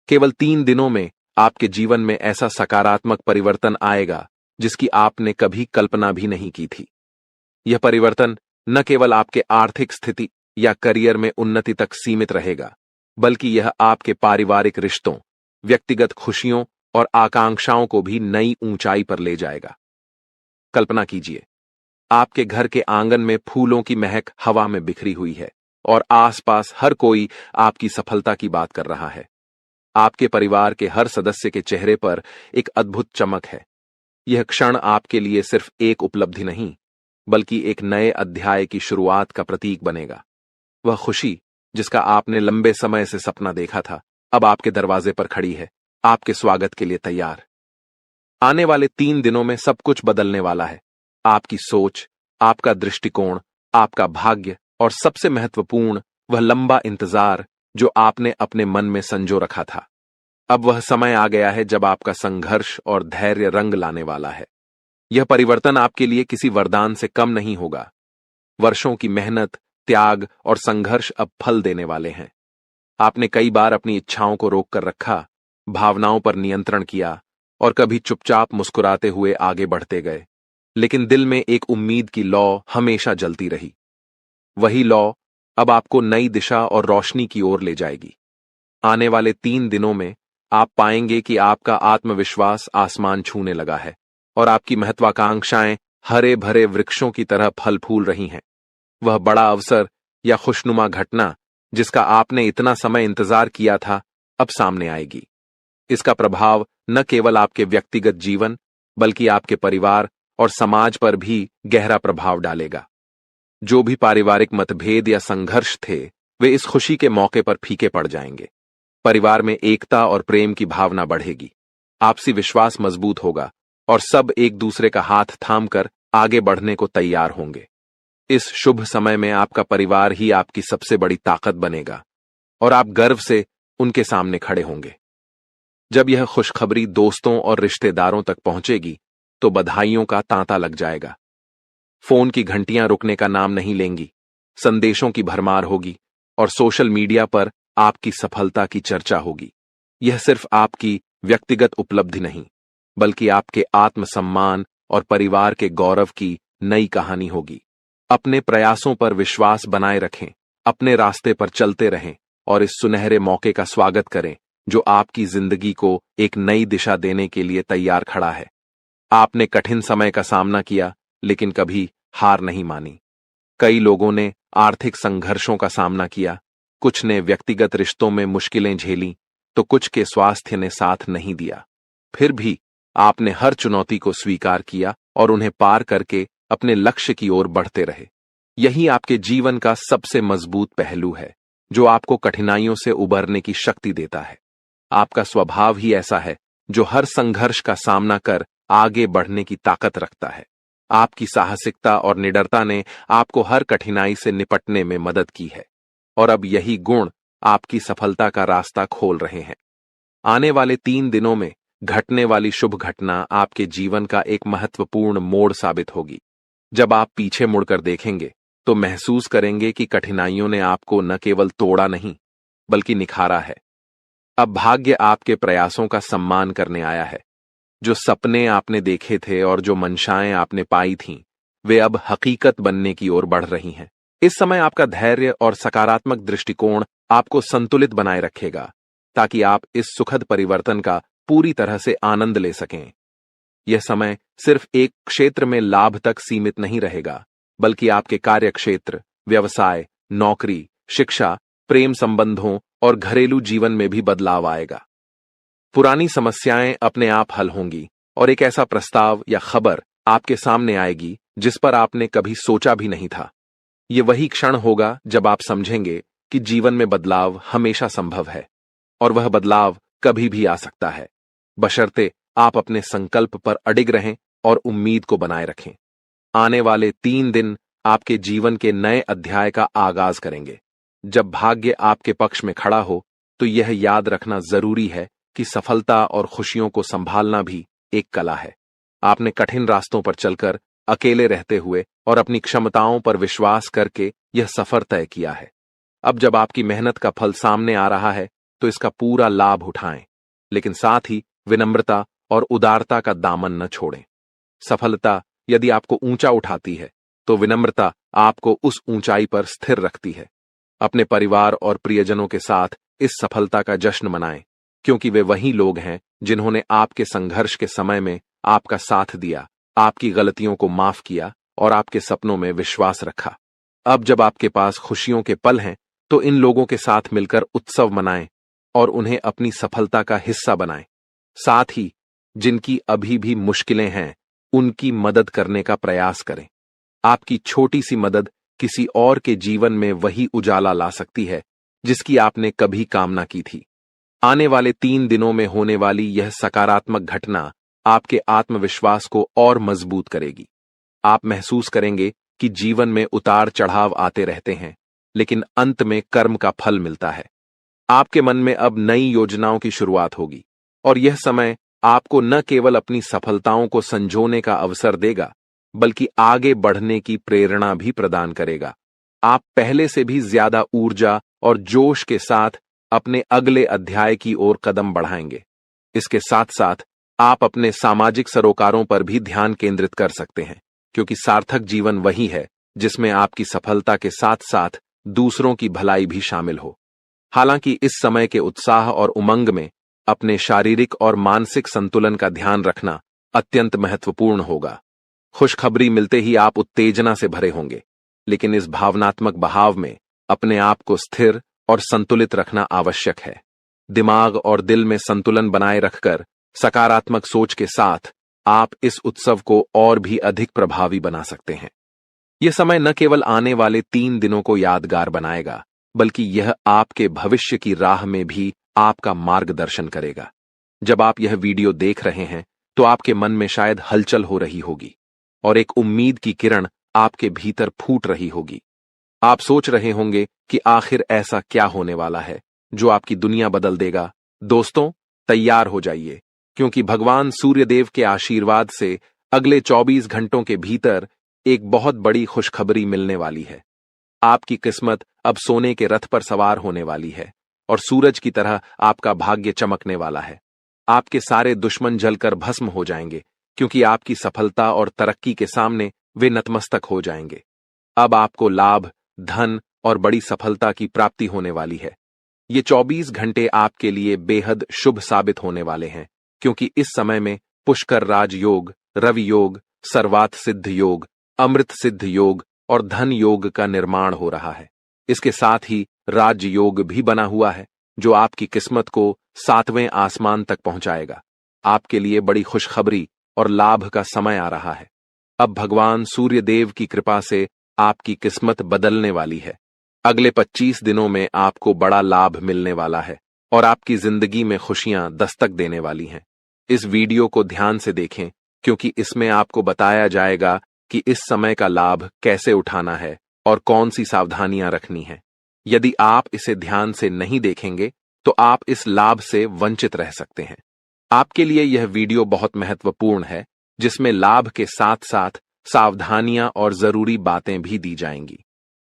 केवल 3 दिनों में आपके जीवन में ऐसा सकारात्मक परिवर्तन आएगा जिसकी आपने कभी कल्पना भी नहीं की थी। यह परिवर्तन न केवल आपके आर्थिक स्थिति या करियर में उन्नति तक सीमित रहेगा, बल्कि यह आपके पारिवारिक रिश्तों, व्यक्तिगत खुशियों और आकांक्षाओं को भी नई ऊंचाई पर ले जाएगा। कल्पना कीजिए, आपके घर के आंगन में फूलों की महक हवा में बिखरी हुई है और आसपास हर कोई आपकी सफलता की बात कर रहा है। आपके परिवार के हर सदस्य के चेहरे पर एक अद्भुत चमक है। यह क्षण आपके लिए सिर्फ एक उपलब्धि नहीं, बल्कि एक नए अध्याय की शुरुआत का प्रतीक बनेगा। वह खुशी जिसका आपने लंबे समय से सपना देखा था, अब आपके दरवाजे पर खड़ी है, आपके स्वागत के लिए तैयार। आने वाले 3 दिनों में सब कुछ बदलने वाला है। आपकी सोच, आपका दृष्टिकोण, आपका भाग्य और सबसे महत्वपूर्ण वह लंबा इंतजार जो आपने अपने मन में संजो रखा था। अब वह समय आ गया है जब आपका संघर्ष और धैर्य रंग लाने वाला है। यह परिवर्तन आपके लिए किसी वरदान से कम नहीं होगा। वर्षों की मेहनत, त्याग और संघर्ष अब फल देने वाले हैं। आपने कई बार अपनी इच्छाओं को रोक कर रखा, भावनाओं पर नियंत्रण किया और कभी चुपचाप मुस्कुराते हुए आगे बढ़ते गए, लेकिन दिल में एक उम्मीद की लौ हमेशा जलती रही। वही लौ अब आपको नई दिशा और रोशनी की ओर ले जाएगी। आने वाले 3 दिनों में आप पाएंगे कि आपका आत्मविश्वास आसमान छूने लगा है और आपकी महत्वाकांक्षाएं हरे भरे वृक्षों की तरह फल फूल रही हैं। वह बड़ा अवसर या खुशनुमा घटना जिसका आपने इतना समय इंतजार किया था, अब सामने आएगी। इसका प्रभाव न केवल आपके व्यक्तिगत जीवन बल्कि आपके परिवार और समाज पर भी गहरा प्रभाव डालेगा। जो भी पारिवारिक मतभेद या संघर्ष थे, वे इस खुशी के मौके पर फीके पड़ जाएंगे। परिवार में एकता और प्रेम की भावना बढ़ेगी, आपसी विश्वास मजबूत होगा और सब एक दूसरे का हाथ थामकर आगे बढ़ने को तैयार होंगे। इस शुभ समय में आपका परिवार ही आपकी सबसे बड़ी ताकत बनेगा और आप गर्व से उनके सामने खड़े होंगे। जब यह खुशखबरी दोस्तों और रिश्तेदारों तक पहुंचेगी तो बधाइयों का तांता लग जाएगा। फोन की घंटियां रुकने का नाम नहीं लेंगी, संदेशों की भरमार होगी और सोशल मीडिया पर आपकी सफलता की चर्चा होगी। यह सिर्फ आपकी व्यक्तिगत उपलब्धि नहीं, बल्कि आपके आत्मसम्मान और परिवार के गौरव की नई कहानी होगी। अपने प्रयासों पर विश्वास बनाए रखें, अपने रास्ते पर चलते रहें और इस सुनहरे मौके का स्वागत करें जो आपकी जिंदगी को एक नई दिशा देने के लिए तैयार खड़ा है। आपने कठिन समय का सामना किया, लेकिन कभी हार नहीं मानी। कई लोगों ने आर्थिक संघर्षों का सामना किया, कुछ ने व्यक्तिगत रिश्तों में मुश्किलें झेली, तो कुछ के स्वास्थ्य ने साथ नहीं दिया। फिर भी आपने हर चुनौती को स्वीकार किया और उन्हें पार करके अपने लक्ष्य की ओर बढ़ते रहे। यही आपके जीवन का सबसे मजबूत पहलू है, जो आपको कठिनाइयों से उबरने की शक्ति देता है। आपका स्वभाव ही ऐसा है जो हर संघर्ष का सामना कर आगे बढ़ने की ताकत रखता है। आपकी साहसिकता और निडरता ने आपको हर कठिनाई से निपटने में मदद की है और अब यही गुण आपकी सफलता का रास्ता खोल रहे हैं। आने वाले 3 दिनों में घटने वाली शुभ घटना आपके जीवन का एक महत्वपूर्ण मोड़ साबित होगी। जब आप पीछे मुड़कर देखेंगे तो महसूस करेंगे कि कठिनाइयों ने आपको न केवल तोड़ा नहीं, बल्कि निखारा है। अब भाग्य आपके प्रयासों का सम्मान करने आया है। जो सपने आपने देखे थे और जो मंशाएं आपने पाई थीं, वे अब हकीकत बनने की ओर बढ़ रही हैं। इस समय आपका धैर्य और सकारात्मक दृष्टिकोण आपको संतुलित बनाए रखेगा, ताकि आप इस सुखद परिवर्तन का पूरी तरह से आनंद ले सकें। यह समय सिर्फ एक क्षेत्र में लाभ तक सीमित नहीं रहेगा, बल्कि आपके कार्यक्षेत्र, व्यवसाय, नौकरी, शिक्षा, प्रेम संबंधों और घरेलू जीवन में भी बदलाव आएगा। पुरानी समस्याएं अपने आप हल होंगी और एक ऐसा प्रस्ताव या खबर आपके सामने आएगी जिस पर आपने कभी सोचा भी नहीं था। ये वही क्षण होगा जब आप समझेंगे कि जीवन में बदलाव हमेशा संभव है और वह बदलाव कभी भी आ सकता है, बशर्ते आप अपने संकल्प पर अडिग रहें और उम्मीद को बनाए रखें। आने वाले 3 दिन आपके जीवन के नए अध्याय का आगाज करेंगे। जब भाग्य आपके पक्ष में खड़ा हो तो यह याद रखना जरूरी है कि सफलता और खुशियों को संभालना भी एक कला है। आपने कठिन रास्तों पर चलकर, अकेले रहते हुए और अपनी क्षमताओं पर विश्वास करके यह सफर तय किया है। अब जब आपकी मेहनत का फल सामने आ रहा है तो इसका पूरा लाभ उठाएं, लेकिन साथ ही विनम्रता और उदारता का दामन न छोड़ें। सफलता यदि आपको ऊंचा उठाती है तो विनम्रता आपको उस ऊंचाई पर स्थिर रखती है। अपने परिवार और प्रियजनों के साथ इस सफलता का जश्न मनाएं, क्योंकि वे वही लोग हैं जिन्होंने आपके संघर्ष के समय में आपका साथ दिया, आपकी गलतियों को माफ किया और आपके सपनों में विश्वास रखा। अब जब आपके पास खुशियों के पल हैं तो इन लोगों के साथ मिलकर उत्सव मनाएं और उन्हें अपनी सफलता का हिस्सा बनाएं। साथ ही जिनकी अभी भी मुश्किलें हैं, उनकी मदद करने का प्रयास करें। आपकी छोटी सी मदद किसी और के जीवन में वही उजाला ला सकती है जिसकी आपने कभी कामना की थी। आने वाले 3 दिनों में होने वाली यह सकारात्मक घटना आपके आत्मविश्वास को और मजबूत करेगी। आप महसूस करेंगे कि जीवन में उतार चढ़ाव आते रहते हैं, लेकिन अंत में कर्म का फल मिलता है। आपके मन में अब नई योजनाओं की शुरुआत होगी और यह समय आपको न केवल अपनी सफलताओं को संजोने का अवसर देगा, बल्कि आगे बढ़ने की प्रेरणा भी प्रदान करेगा। आप पहले से भी ज्यादा ऊर्जा और जोश के साथ अपने अगले अध्याय की ओर कदम बढ़ाएंगे। इसके साथ साथ आप अपने सामाजिक सरोकारों पर भी ध्यान केंद्रित कर सकते हैं, क्योंकि सार्थक जीवन वही है जिसमें आपकी सफलता के साथ साथ दूसरों की भलाई भी शामिल हो। हालांकि इस समय के उत्साह और उमंग में अपने शारीरिक और मानसिक संतुलन का ध्यान रखना अत्यंत महत्वपूर्ण होगा। खुशखबरी मिलते ही आप उत्तेजना से भरे होंगे, लेकिन इस भावनात्मक बहाव में अपने आप को स्थिर और संतुलित रखना आवश्यक है। दिमाग और दिल में संतुलन बनाए रखकर सकारात्मक सोच के साथ आप इस उत्सव को और भी अधिक प्रभावी बना सकते हैं। यह समय न केवल आने वाले 3 दिनों को यादगार बनाएगा, बल्कि यह आपके भविष्य की राह में भी आपका मार्गदर्शन करेगा। जब आप यह वीडियो देख रहे हैं तो आपके मन में शायद हलचल हो रही होगी और एक उम्मीद की किरण आपके भीतर फूट रही होगी। आप सोच रहे होंगे कि आखिर ऐसा क्या होने वाला है जो आपकी दुनिया बदल देगा। दोस्तों, तैयार हो जाइए, क्योंकि भगवान सूर्यदेव के आशीर्वाद से अगले 24 घंटों के भीतर एक बहुत बड़ी खुशखबरी मिलने वाली है। आपकी किस्मत अब सोने के रथ पर सवार होने वाली है और सूरज की तरह आपका भाग्य चमकने वाला है। आपके सारे दुश्मन जलकर भस्म हो जाएंगे, क्योंकि आपकी सफलता और तरक्की के सामने वे नतमस्तक हो जाएंगे। अब आपको लाभ, धन और बड़ी सफलता की प्राप्ति होने वाली है। ये 24 घंटे आपके लिए बेहद शुभ साबित होने वाले हैं, क्योंकि इस समय में पुष्कर राज योग, रवि योग, सर्वात सिद्ध योग, अमृत सिद्ध योग और धन योग का निर्माण हो रहा है। इसके साथ ही राज्य योग भी बना हुआ है, जो आपकी किस्मत को 7वें आसमान तक पहुंचाएगा। आपके लिए बड़ी खुशखबरी और लाभ का समय आ रहा है। अब भगवान सूर्यदेव की कृपा से आपकी किस्मत बदलने वाली है। अगले 25 दिनों में आपको बड़ा लाभ मिलने वाला है और आपकी जिंदगी में खुशियां दस्तक देने वाली हैं। इस वीडियो को ध्यान से देखें, क्योंकि इसमें आपको बताया जाएगा कि इस समय का लाभ कैसे उठाना है और कौन सी सावधानियां रखनी है। यदि आप इसे ध्यान से नहीं देखेंगे तो आप इस लाभ से वंचित रह सकते हैं। आपके लिए यह वीडियो बहुत महत्वपूर्ण है, जिसमें लाभ के साथ साथ सावधानियां और जरूरी बातें भी दी जाएंगी।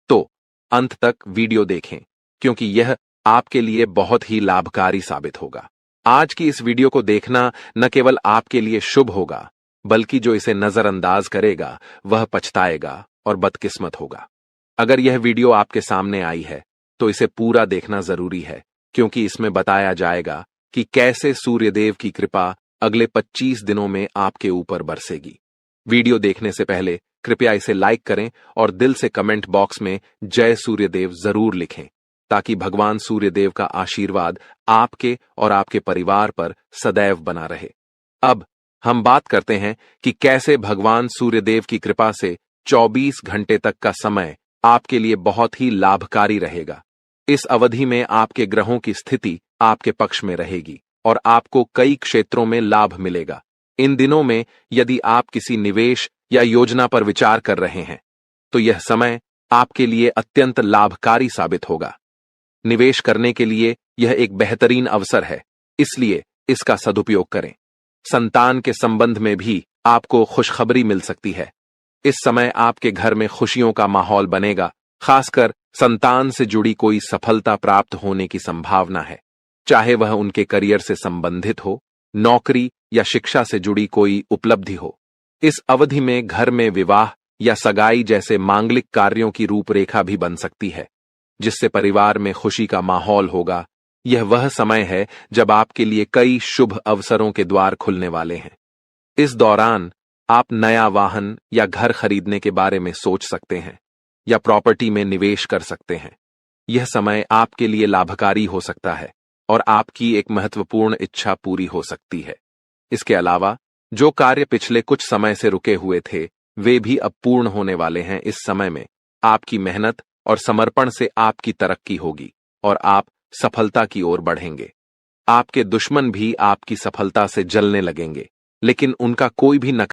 तो अंत तक वीडियो देखें, क्योंकि यह आपके लिए बहुत ही लाभकारी साबित होगा। आज की इस वीडियो को देखना न केवल आपके लिए शुभ होगा, बल्कि जो इसे नजरअंदाज करेगा वह पछताएगा और बदकिस्मत होगा। अगर यह वीडियो आपके सामने आई है तो इसे पूरा देखना जरूरी है, क्योंकि इसमें बताया जाएगा कि कैसे सूर्यदेव की कृपा अगले 25 दिनों में आपके ऊपर बरसेगी। वीडियो देखने से पहले कृपया इसे लाइक करें और दिल से कमेंट बॉक्स में जय सूर्यदेव जरूर लिखें, ताकि भगवान सूर्यदेव का आशीर्वाद आपके और आपके परिवार पर सदैव बना रहे। अब हम बात करते हैं कि कैसे भगवान सूर्यदेव की कृपा से 24 घंटे तक का समय आपके लिए बहुत ही लाभकारी रहेगा। इस अवधि में आपके ग्रहों की स्थिति आपके पक्ष में रहेगी और आपको कई क्षेत्रों में लाभ मिलेगा। इन दिनों में यदि आप किसी निवेश या योजना पर विचार कर रहे हैं तो यह समय आपके लिए अत्यंत लाभकारी साबित होगा। निवेश करने के लिए यह एक बेहतरीन अवसर है, इसलिए इसका सदुपयोग करें। संतान के संबंध में भी आपको खुशखबरी मिल सकती है। इस समय आपके घर में खुशियों का माहौल बनेगा, खासकर संतान से जुड़ी कोई सफलता प्राप्त होने की संभावना है, चाहे वह उनके करियर से संबंधित हो, नौकरी या शिक्षा से जुड़ी कोई उपलब्धि हो। इस अवधि में घर में विवाह या सगाई जैसे मांगलिक कार्यों की रूपरेखा भी बन सकती है, जिससे परिवार में खुशी का माहौल होगा। यह वह समय है जब आपके लिए कई शुभ अवसरों के द्वार खुलने वाले हैं। इस दौरान आप नया वाहन या घर खरीदने के बारे में सोच सकते हैं या प्रॉपर्टी में निवेश कर सकते हैं। यह समय आपके लिए लाभकारी हो सकता है और आपकी एक महत्वपूर्ण इच्छा पूरी हो सकती है। इसके अलावा जो कार्य पिछले कुछ समय से रुके हुए थे, वे भी अब पूर्ण होने वाले हैं। इस समय में आपकी मेहनत और समर्पण से आपकी तरक्की होगी और आप सफलता की ओर बढ़ेंगे। आपके दुश्मन भी आपकी सफलता से जलने लगेंगे, लेकिन उनका कोई भी